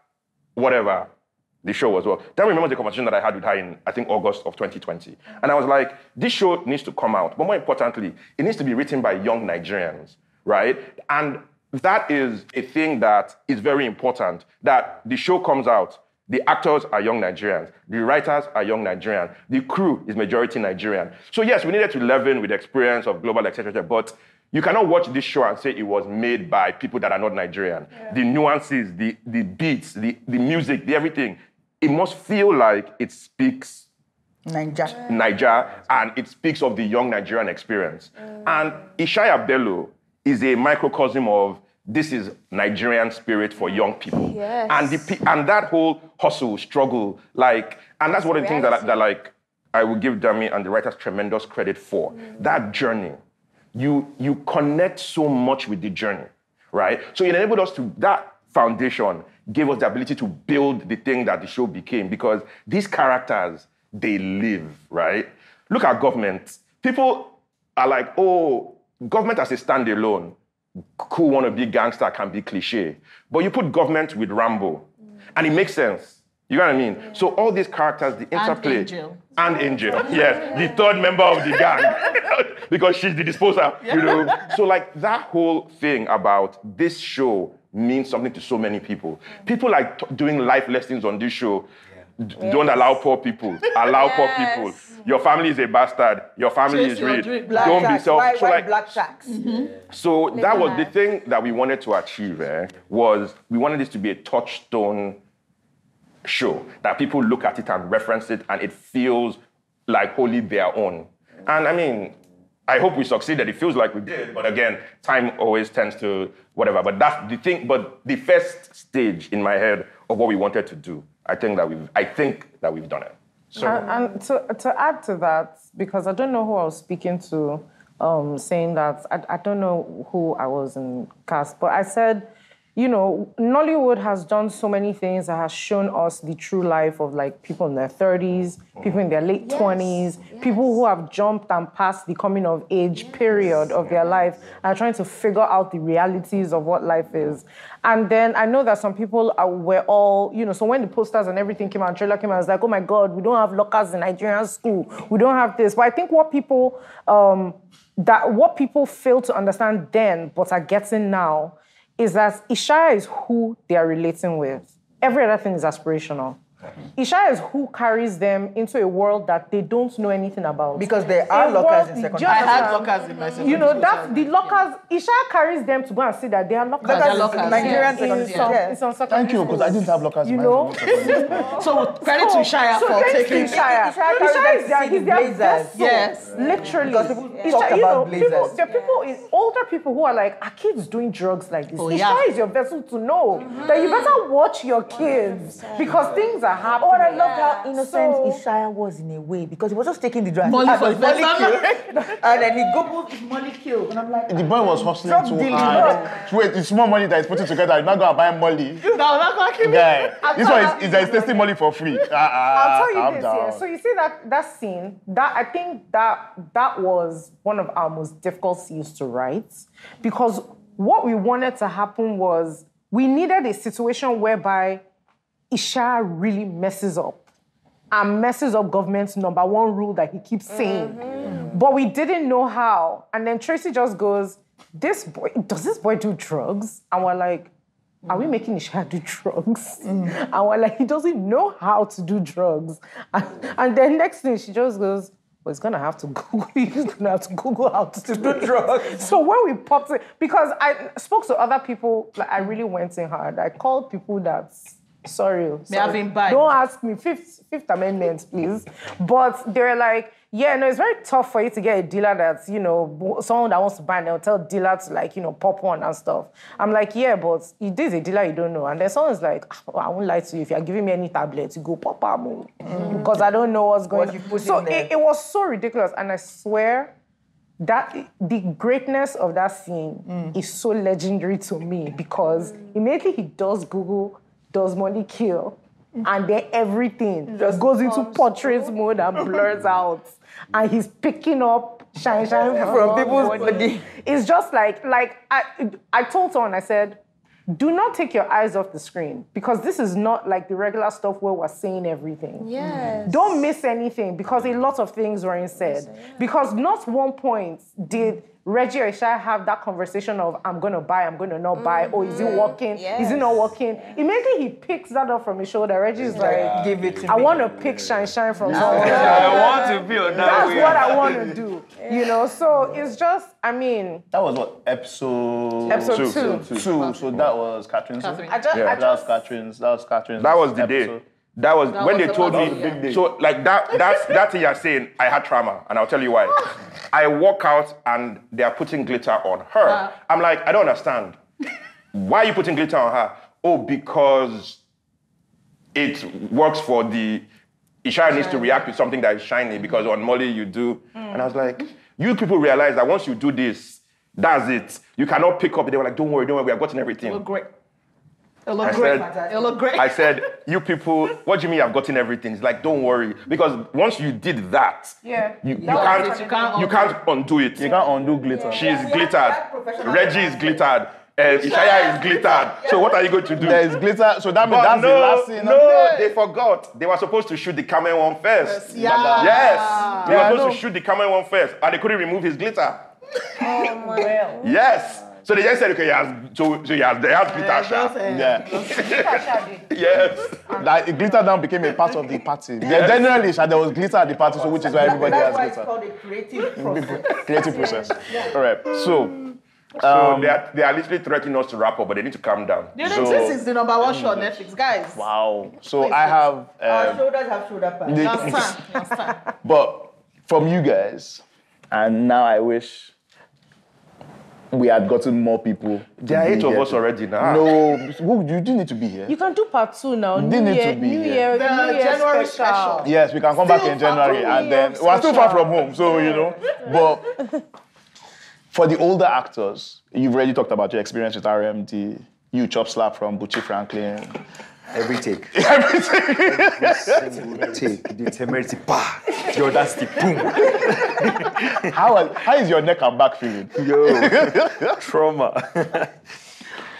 Speaker 8: whatever the show was. Well, then I remember the conversation that I had with her in, I think, August of 2020. And I was like, this show needs to come out. But more importantly, it needs to be written by young Nigerians, right? And that is a thing that is very important, that the show comes out, the actors are young Nigerians, the writers are young Nigerians, the crew is majority Nigerian. So yes, we needed to leaven with experience of global, etc., but you cannot watch this show and say it was made by people that are not Nigerian. Yeah. The nuances, the beats, the music, the everything, it must feel like it speaks Niger, and it speaks of the young Nigerian experience. And Ishaya Bello is a microcosm of this is Nigerian spirit for young people. Yes. And that whole hustle, struggle, and that's one of the things that I will give Dami and the writers tremendous credit for. That journey, you connect so much with the journey, right? So it enabled us to, that foundation gave us the ability to build the thing that the show became, because these characters, they live, right? Look at government. People are like, oh, government as a standalone, cool wannabe gangster can be cliche. But you put government with Rambo, and it makes sense. You know what I mean? Yeah. So all these characters, the interplay. And Angel. Yes, the third member of the gang. Because she's the disposer, you know. So that whole thing about this show means something to so many people. People doing life lessons on this show. Don't allow poor people. Allow poor people. Your family is a bastard. Your family is rich. Don't be selfish.
Speaker 3: Why black tax?
Speaker 8: So that was the thing that we wanted to achieve. Was we wanted this to be a touchstone show that people look at it and reference it, and it feels like wholly their own. And I mean, I hope we succeeded. It feels like we did, but again, time always tends to whatever. But that's the thing. But the first stage in my head of what we wanted to do, I think that we've done it. So,
Speaker 7: and to add to that, because I don't know who I was speaking to, saying that I don't know who I was in cast, but I said, you know, Nollywood has done so many things that has shown us the true life of like people in their 30s, people in their late 20s, people who have jumped and passed the coming of age period of their life and are trying to figure out the realities of what life is. And then I know that some people were all, you know, so when the posters and everything came out, trailer came out, I was like, oh my God, we don't have lockers in Nigerian school. We don't have this. But I think what people fail to understand then, but are getting now, is that Ishaya is who they are relating with. Every other thing is aspirational. Ishaya is who carries them into a world that they don't know anything about.
Speaker 3: Because there are lockers in secondary.
Speaker 4: I had lockers in my secondary.
Speaker 7: You know, that's the lockers. Ishaya carries them to go and see that they are lockers.
Speaker 4: Lockers.
Speaker 3: Nigerian secondary.
Speaker 7: It's on secondary.
Speaker 1: Thank you, because I didn't have lockers in my
Speaker 7: know?
Speaker 4: So credit to Ishaya for taking
Speaker 7: Ishaya. Ishaya is their best.
Speaker 4: Yes.
Speaker 7: Literally.
Speaker 3: Because people talk about blazers.
Speaker 7: There are people, older people who are like, are kids doing drugs like this?
Speaker 4: Oh,
Speaker 7: Ishaya is your vessel to know that you better watch your kids because things are happening.
Speaker 3: Oh, and I loved how innocent Ishaya was in a way, because he was just taking the drugs.
Speaker 4: Molly for
Speaker 3: Molly kill. And then he googled his Molly kill. And I'm like,
Speaker 1: The boy was hustling
Speaker 3: Drug
Speaker 1: too
Speaker 3: dealing.
Speaker 1: hard. Wait, it's more money that is putting together. You're not going to buy Molly.
Speaker 4: No, not gonna kill me.
Speaker 1: Guy, this one is tasting Molly for free.
Speaker 7: I'll tell
Speaker 1: calm
Speaker 7: you this,
Speaker 1: down.
Speaker 7: yeah. So you see that scene, I think that was one of our most difficult scenes to write, because what we wanted to happen was we needed a situation whereby Ishaya really messes up and messes up government's number one rule that he keeps saying. But we didn't know how. And then Tracy just goes, does this boy do drugs? And we're like, are we making Ishaya do drugs? And we're like, he doesn't know how to do drugs. And then next thing she just goes, well, he's gonna have to Google how to do drugs. So when we popped it, because I spoke to other people, like I really went in hard. I called people that, sorry. Don't ask me, Fifth Amendment, please. But they're like, yeah, no, it's very tough for you to get a dealer that's, you know, someone that wants to buy and they'll tell dealer to, like, you know, pop one and stuff. I'm like, yeah, but it is a dealer you don't know. And then someone's like, oh, I won't lie to you, if you're giving me any tablets, you go pop them. Because I don't know what's going on. So it was so ridiculous. And I swear that the greatness of that scene is so legendary to me, because immediately he does Google, does money kill, and then everything just goes into portrait mode and blurs out. And he's picking up shine from people's body. It's just like I told someone, I said, do not take your eyes off the screen, because this is not like the regular stuff where we're saying everything.
Speaker 6: Yes.
Speaker 7: Don't miss anything, because a lot of things weren't said. Because not one point did Reggie or Ishaya have that conversation of, I'm going to buy, I'm going to not buy. Oh, is it working? Is it not working? Immediately he picks that up from his shoulder. Reggie's like, give it to me. I want to pick shine from someone.
Speaker 9: I want to be on that
Speaker 7: That's
Speaker 9: way.
Speaker 7: what I want to do. You know, so it's just, I mean.
Speaker 1: That was what, episode two. So that was Catherine's. That was Catherine's.
Speaker 8: That was the day. That was when they told me. So like that thing you're saying, I had trauma, and I'll tell you why. I walk out and they are putting glitter on her. I'm like, I don't understand. Why are you putting glitter on her? Oh, because it works for the Ishaya needs to react with something that is shiny, because on Molly you do. And I was like, you people realize that once you do this, that's it. You cannot pick up. They were like, don't worry, we have gotten everything.
Speaker 4: It looked great. It looked great.
Speaker 8: I said, you people, what do you mean I've gotten everything? It's like, don't worry. Because once you did that, you can't undo it.
Speaker 1: You can't undo glitter.
Speaker 8: She's glittered. Reggie is glittered. Ishaya is glittered. So what are you going to do?
Speaker 1: There is glitter. So that means that's the last scene.
Speaker 8: No, they forgot. They were supposed to shoot the camel one first. Yes. They were supposed to shoot the camel one first. And they couldn't remove his glitter.
Speaker 6: Oh my God.
Speaker 8: Yes. So they just said, okay, they has glitter. Yes.
Speaker 1: Like, glitter now became a part of the party. Generally, there was glitter at the party, so which is why everybody has glitter. That's why it's called a creative process. Creative process. All right. So
Speaker 8: they are literally threatening us to wrap up, but they need to calm down.
Speaker 4: This is the number one show on Netflix, guys.
Speaker 1: Wow. So I have...
Speaker 3: our shoulders have shoulder pads.
Speaker 4: Last time.
Speaker 1: But from you guys, and now I wish we had gotten more people.
Speaker 8: There are 8 of us already now.
Speaker 1: No, you didn't need to be here.
Speaker 7: You can do part 2 now.
Speaker 1: Didn't need to be
Speaker 7: New
Speaker 1: here.
Speaker 7: Year
Speaker 4: January special.
Speaker 1: Yes, we can come back in January, and then we're still far from home, so you know. But for the older actors, you've already talked about your experience with RMD. you chop slap from Buchi Franklin.
Speaker 5: Every take.
Speaker 1: Every take.
Speaker 5: Every single take. The temerity, the audacity, boom.
Speaker 1: How is your neck and back feeling?
Speaker 5: Yo, trauma.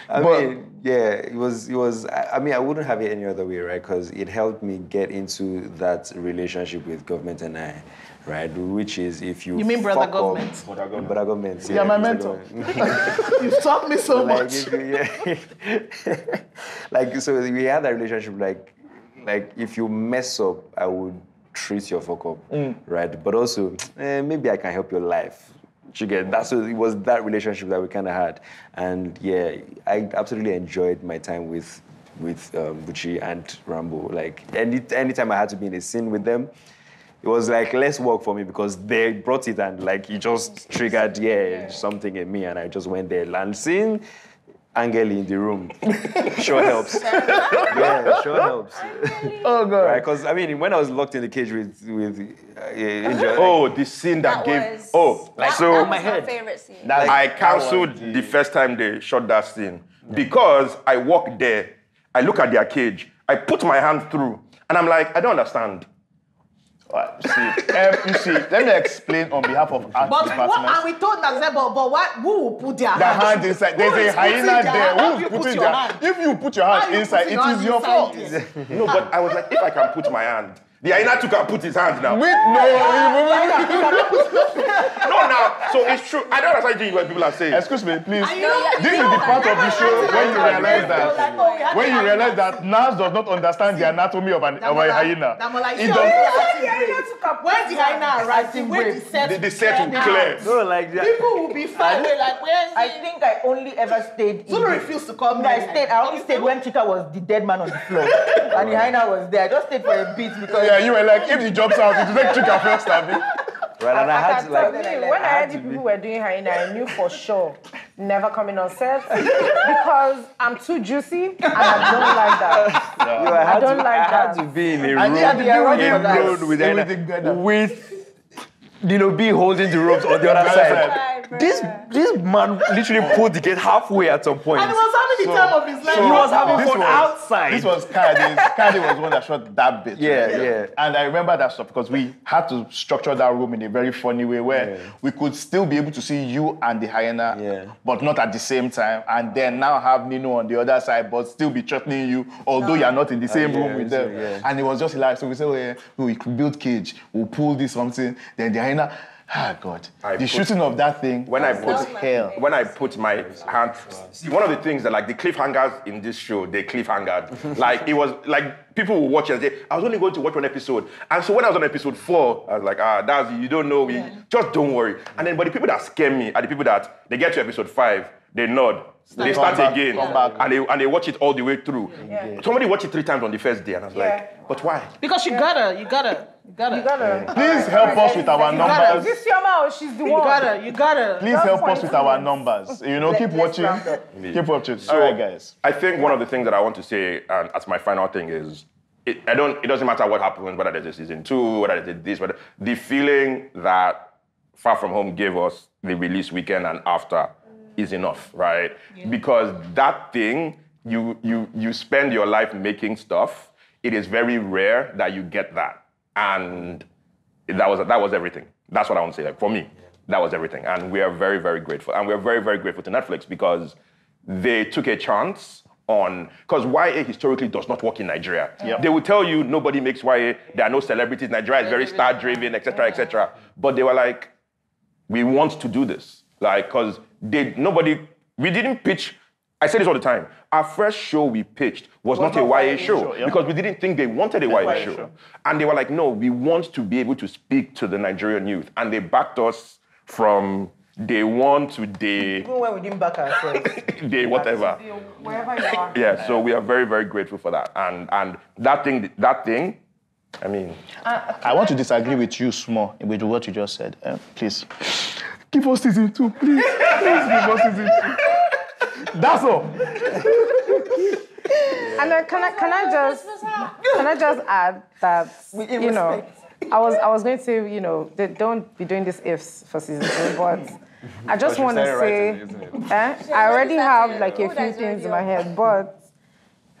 Speaker 5: I mean, it was. I mean, I wouldn't have it any other way, right? Because it helped me get into that relationship with government and I, right? Which is if you.
Speaker 4: You mean brother
Speaker 5: fuck
Speaker 4: government?
Speaker 5: Up, brother government.
Speaker 1: Yeah, my mentor.
Speaker 4: You've taught me so
Speaker 5: Like,
Speaker 4: much.
Speaker 5: like, so we had that relationship. Like if you mess up, I would treat your fuck up, right? But also, maybe I can help your life. You get that? So it was that relationship that we kind of had, and yeah, I absolutely enjoyed my time with Buchi and Rambo. Like anytime I had to be in a scene with them, it was like less work for me because they brought it and like it just triggered something in me, and I just went there and seeing Angel in the room sure helps. Yeah, sure helps.
Speaker 1: Oh God!
Speaker 5: Right? Because I mean, when I was locked in the cage with Angel,
Speaker 8: Oh, the scene that gave.
Speaker 6: That was my favorite scene.
Speaker 8: I cancelled the first time they shot that scene because I walked there, I look at their cage, I put my hand through, and I'm like, I don't understand.
Speaker 1: You see, let me explain on behalf of art
Speaker 4: But
Speaker 1: department.
Speaker 4: what, and we told that, but what? Who will put their
Speaker 1: The hand inside. There's a hyena there. Who's putting their hand? If you put your hand inside, it is your fault.
Speaker 8: No, but I was like, if I can put my hand, the hyena too can put his hand now.
Speaker 1: No.
Speaker 8: No, now. So it's true. I don't understand what people are saying.
Speaker 1: Excuse me, please.
Speaker 4: And you know,
Speaker 1: This is the part of the show when you realize that
Speaker 4: when you realize
Speaker 1: that Nas does not understand the anatomy of a hyena.
Speaker 4: It
Speaker 1: does.
Speaker 4: When the hyena arrives, the way
Speaker 8: The set will clear.
Speaker 5: no, like that.
Speaker 4: people will be fine. Like, where is
Speaker 3: I
Speaker 4: it?
Speaker 3: think I only ever stayed.
Speaker 4: Zulu refused to come.
Speaker 3: I only stayed when Chika was the dead man on the floor, and the hyena was there. I just stayed for a bit because.
Speaker 1: Yeah, you were like, if he jumps out, it will take Chika first, Abby.
Speaker 5: Right, and I had to like.
Speaker 7: When I heard the people were doing hyena, I knew for sure never coming on set because I'm too juicy and I don't like that. I don't like
Speaker 5: I had
Speaker 7: that.
Speaker 5: to be in a
Speaker 3: And you had to be around
Speaker 5: room with
Speaker 1: everything together.
Speaker 5: with B holding the ropes on the other side. This man literally pulled the gate halfway at some point.
Speaker 4: And he was having the time of his life.
Speaker 5: He was having
Speaker 1: This
Speaker 5: fun
Speaker 1: was-
Speaker 5: outside.
Speaker 1: This was Kadi. Kadi was the one that shot that bit.
Speaker 5: Yeah.
Speaker 1: And I remember that stuff because we had to structure that room in a very funny way where we could still be able to see you and the hyena, but not at the same time. And then now have Nino on the other side, but still be threatening you, although you're not in the same room with them. And it was just hilarious. So we said, we could build cage, we'll pull this something, then the hyena. Ah, God. The shooting of that thing.
Speaker 8: When I put my hand, see, one of the things that like the cliffhangers in this show, they cliffhangered. Like it was like people will watch and say, I was only going to watch one episode. And so when I was on episode 4, I was like, that's you don't know me. Just don't worry. And then but the people that scare me are the people that they get to episode 5, they nod. They start again, and they watch it all the way through. Somebody watched it 3 times on the first day, and I was like, but why?
Speaker 4: Because you gotta.
Speaker 1: Please help us with our numbers.
Speaker 7: This Isioma, she's the one.
Speaker 4: You gotta.
Speaker 1: Please help us with our numbers. Keep watching. Keep watching. All right, guys.
Speaker 8: I think one of the things that I want to say, and as my final thing is, it doesn't matter what happens, whether there's a season 2, whether there's this, whether the feeling that Far From Home gave us the release weekend and after is enough, right? Yeah. Because that thing, you spend your life making stuff. It is very rare that you get that, and that was everything. That's what I want to say. Like, for me, that was everything, and we are very, very grateful. And we are very, very grateful to Netflix because they took a chance on, because YA historically does not work in Nigeria. They will tell you nobody makes YA. There are no celebrities. Nigeria is very star-driven, etc., etc. But they were like, we want to do this. Like, because we didn't pitch, I say this all the time, our first show we pitched was not a YA show because we didn't think they wanted a YA show. And they were like, no, we want to be able to speak to the Nigerian youth. And they backed us from day 1 to day...
Speaker 3: Even when we didn't back ourselves.
Speaker 8: Day whatever.
Speaker 7: Wherever you are.
Speaker 8: Yeah, so we are very, very grateful for that. And that thing, I mean...
Speaker 1: I want to disagree with you small with what you just said. Please. Give us season 2, please. Please give us season 2. That's all.
Speaker 7: And can I just add that, I was going to say, you know, don't be doing this ifs for season 2, but I just want to say, I already have like a few things in my head, but,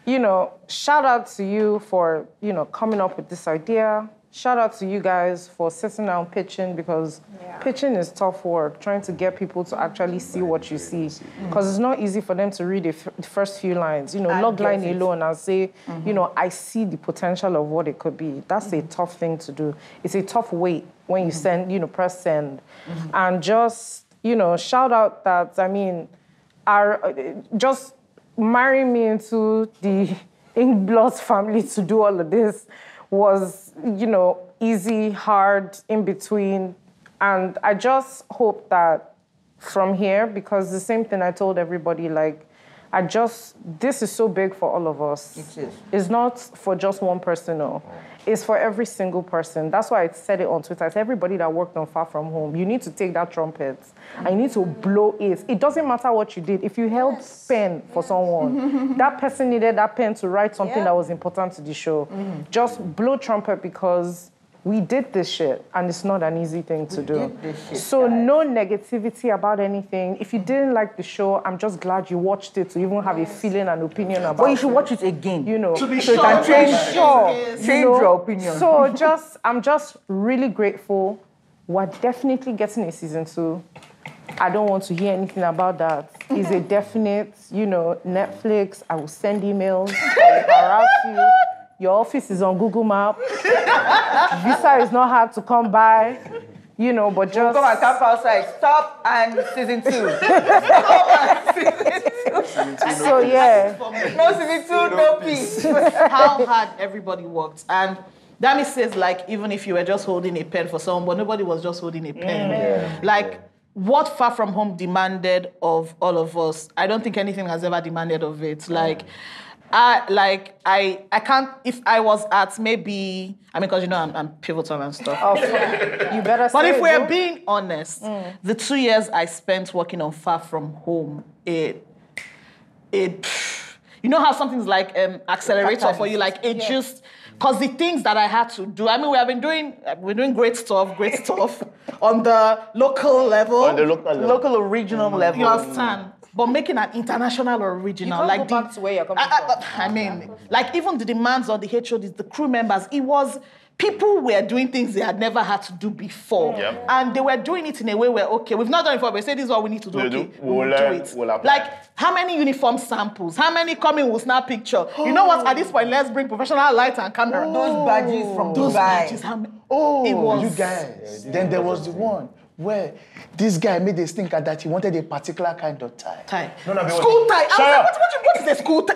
Speaker 7: you know, shout out to you for, you know, coming up with this idea. Shout out to you guys for sitting down pitching, because pitching is tough work, trying to get people to actually see what you see. Because it's not easy for them to read the first few lines, you know, log line alone and say, you know, I see the potential of what it could be. That's a tough thing to do. It's a tough weight when you send, you know, press send. And just, you know, shout out that, I mean, just marrying me into the Inkblot family to do all of this was, you know, easy, hard, in between. And I just hope that from here, because the same thing I told everybody, like, this is so big for all of us.
Speaker 3: It is.
Speaker 7: It's not for just one person, no. It's for every single person. That's why I said it on Twitter. It's everybody that worked on Far From Home. You need to take that trumpet and you need to blow it. It doesn't matter what you did. If you held pen for someone, that person needed that pen to write something that was important to the show. Just blow trumpet, because we did this shit, and it's not an easy thing to do. So no negativity about anything. If you didn't like the show, I'm just glad you watched it to even have a feeling and opinion about it.
Speaker 3: But you should watch it again.
Speaker 7: You know,
Speaker 4: To be
Speaker 3: So you
Speaker 4: sure.
Speaker 3: can change your opinion.
Speaker 7: So I'm just really grateful. We're definitely getting a season 2. I don't want to hear anything about that. It's a definite, you know, Netflix. I will send emails. I will harass you. Your office is on Google Maps. Visa is not hard to come by. You know, but just...
Speaker 3: Come and camp outside. Stop and season 2.
Speaker 7: So, yeah.
Speaker 3: No season 2, no peace.
Speaker 4: How hard everybody worked. And Dami says, like, even if you were just holding a pen for someone, but nobody was just holding a pen. Like, what Far From Home demanded of all of us, I don't think anything has ever demanded of it. Like, I can't, if I was at maybe, I mean, because, you know, I'm pivotal and stuff.
Speaker 7: Oh, you better say
Speaker 4: But if
Speaker 7: it,
Speaker 4: we're
Speaker 7: though.
Speaker 4: being honest, the 2 years I spent working on Far From Home, you know how something's like accelerator for you, like it just, because the things that I had to do, I mean, we're doing great stuff on the local level.
Speaker 1: On the local level.
Speaker 3: Local or regional level.
Speaker 4: You understand? But making an international or original,
Speaker 7: You can't
Speaker 4: like
Speaker 7: go back to where you're coming from.
Speaker 4: I mean, like even the demands on the HODs, the crew members, it was people were doing things they had never had to do before, and they were doing it in a way where we've not done it before, but say this is what we need to do. We'll do it. Like how many uniform samples? How many coming will snap picture? You know what? At this point, let's bring professional light and camera.
Speaker 3: Those badges from
Speaker 4: Those
Speaker 3: Dubai.
Speaker 4: badges. How many?
Speaker 1: Oh,
Speaker 4: It was-
Speaker 1: you guys. Then there was the one where this guy made a stinker that he wanted a particular kind of tie.
Speaker 8: No, but
Speaker 4: School tie. I was like, what is a school tie?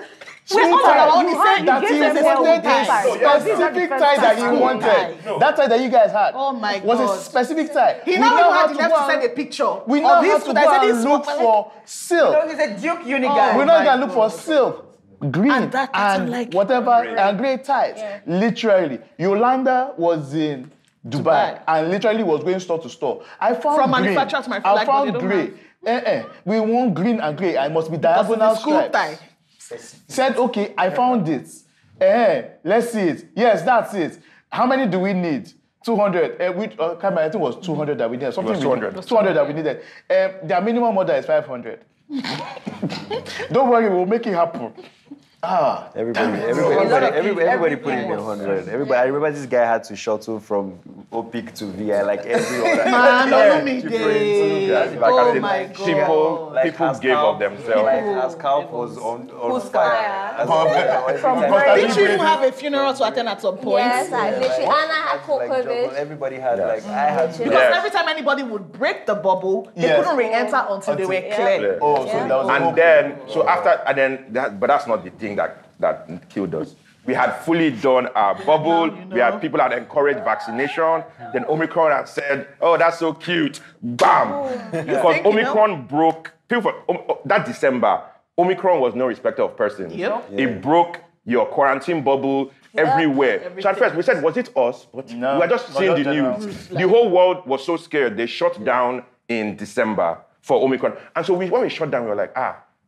Speaker 4: We're all on our own. He said
Speaker 1: That he
Speaker 7: gave them
Speaker 1: wanted
Speaker 7: tie.
Speaker 1: a specific tie that he wanted. That tie that you guys had
Speaker 4: Oh my
Speaker 1: was
Speaker 4: God.
Speaker 1: a specific tie.
Speaker 4: He
Speaker 1: We
Speaker 4: now
Speaker 1: now
Speaker 4: had
Speaker 1: have
Speaker 4: the
Speaker 1: to
Speaker 4: nerve
Speaker 1: go
Speaker 4: to
Speaker 1: and-
Speaker 4: send a picture.
Speaker 1: We now
Speaker 4: of this
Speaker 1: have to
Speaker 4: food.
Speaker 1: go
Speaker 4: I said,
Speaker 1: and
Speaker 4: this
Speaker 1: look
Speaker 4: food,
Speaker 1: for silk.
Speaker 3: So he's a Duke uni guy.
Speaker 1: We're not gonna look for silk, green,
Speaker 4: And that pattern,
Speaker 1: and
Speaker 4: like-
Speaker 1: whatever, and grey ties. Literally, Yolanda was in Dubai and literally was going store to store. I found
Speaker 4: From
Speaker 1: green.
Speaker 4: manufacturer to
Speaker 1: I
Speaker 4: manufacturer, like, but
Speaker 1: found
Speaker 4: they don't
Speaker 1: grey. We want green and grey. I must be diagonal
Speaker 4: School
Speaker 1: stripes.
Speaker 4: tie.
Speaker 1: Said, okay, I found it. Let's see it. Yes, that's it. How many do we need? 200. I think it was 200 that we needed. Something
Speaker 8: It was 200.
Speaker 1: 200 that we needed. Their minimum order is 500. Don't worry, we'll make it happen.
Speaker 5: Everybody put in 100. Everybody, I remember this guy had to shuttle from OPIC to VI like every other.
Speaker 4: Man, no me
Speaker 5: to
Speaker 4: day.
Speaker 5: bring to-
Speaker 4: Oh
Speaker 8: I
Speaker 4: my
Speaker 8: said,
Speaker 4: God.
Speaker 8: people gave of themselves.
Speaker 5: Like as Calp was on fire.
Speaker 4: Didn't you even have a funeral to attend at some point?
Speaker 6: Yes, I literally, and I had caught
Speaker 5: Like,
Speaker 6: COVID.
Speaker 5: everybody had like I had to.
Speaker 4: Because every time anybody would break the bubble, they
Speaker 1: Yes.
Speaker 4: couldn't re-enter until they were clear.
Speaker 1: Oh, so that was
Speaker 8: But that's not the thing that killed us. We had fully done our bubble. We had people that encouraged vaccination. Then Omicron had said, "Oh, that's so cute." Bam! Because Omicron broke people. That December, Omicron was no respecter of persons. It broke your quarantine bubble everywhere. So at first we said, "Was it us?" But
Speaker 1: No,
Speaker 8: we were just
Speaker 1: but
Speaker 8: seeing
Speaker 1: not
Speaker 8: the
Speaker 1: general.
Speaker 8: news. The whole world was so scared. They shut down in December for Omicron. And so when we shut down, we were like,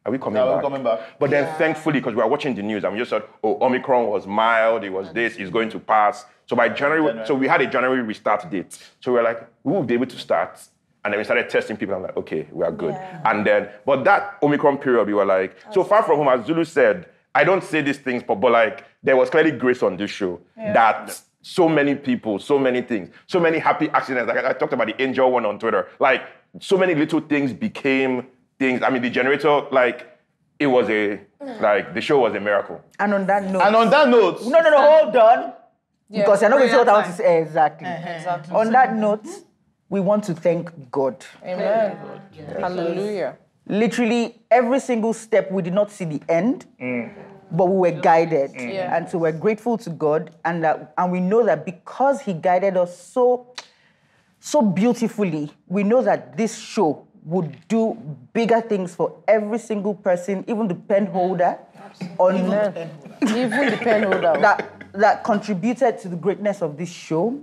Speaker 8: are we coming
Speaker 1: Yeah,
Speaker 8: back?
Speaker 1: we're coming back.
Speaker 8: But then thankfully, because we were watching the news and we just said, oh, Omicron was mild, it was this, it's going to pass. So by January, so we had a January restart date. So we were like, we will be able to start. And then we started testing people. I'm like, okay, we are good.
Speaker 6: Yeah.
Speaker 8: And then, but that Omicron period, we were like, so far from home, as Zulu said, I don't say these things, but like, there was clearly grace on this show that so many people, so many things, so many happy accidents. Like I talked about the angel one on Twitter. Like, so many little things became things. I mean, the generator, like, it was like, the show was a miracle.
Speaker 3: And on that note...
Speaker 4: No,
Speaker 3: hold on.
Speaker 7: Yeah,
Speaker 3: Because you're not going to say what I want to
Speaker 4: prayer
Speaker 3: say. Exactly.
Speaker 7: Exactly.
Speaker 3: On that note, we want to thank God.
Speaker 7: Amen. Hallelujah.
Speaker 3: Literally, every single step, we did not see the end, but we were guided.
Speaker 7: Yeah.
Speaker 3: And so we're grateful to God. And we know that because he guided us so beautifully, we know that this show would do bigger things for every single person, even the pen holder,
Speaker 7: Even the pen holder.
Speaker 3: that contributed to the greatness of this show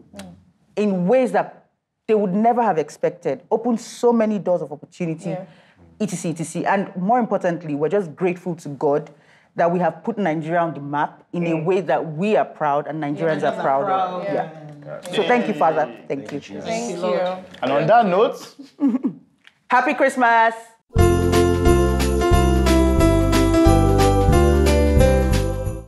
Speaker 3: in ways that they would never have expected, opened so many doors of opportunity, etc., etc. And more importantly, we're just grateful to God that we have put Nigeria on the map in a way that we are proud and Nigerians are proud of. Yeah. So thank you, Father. Thank you.
Speaker 7: Thank you.
Speaker 1: And on that note,
Speaker 3: Happy Christmas.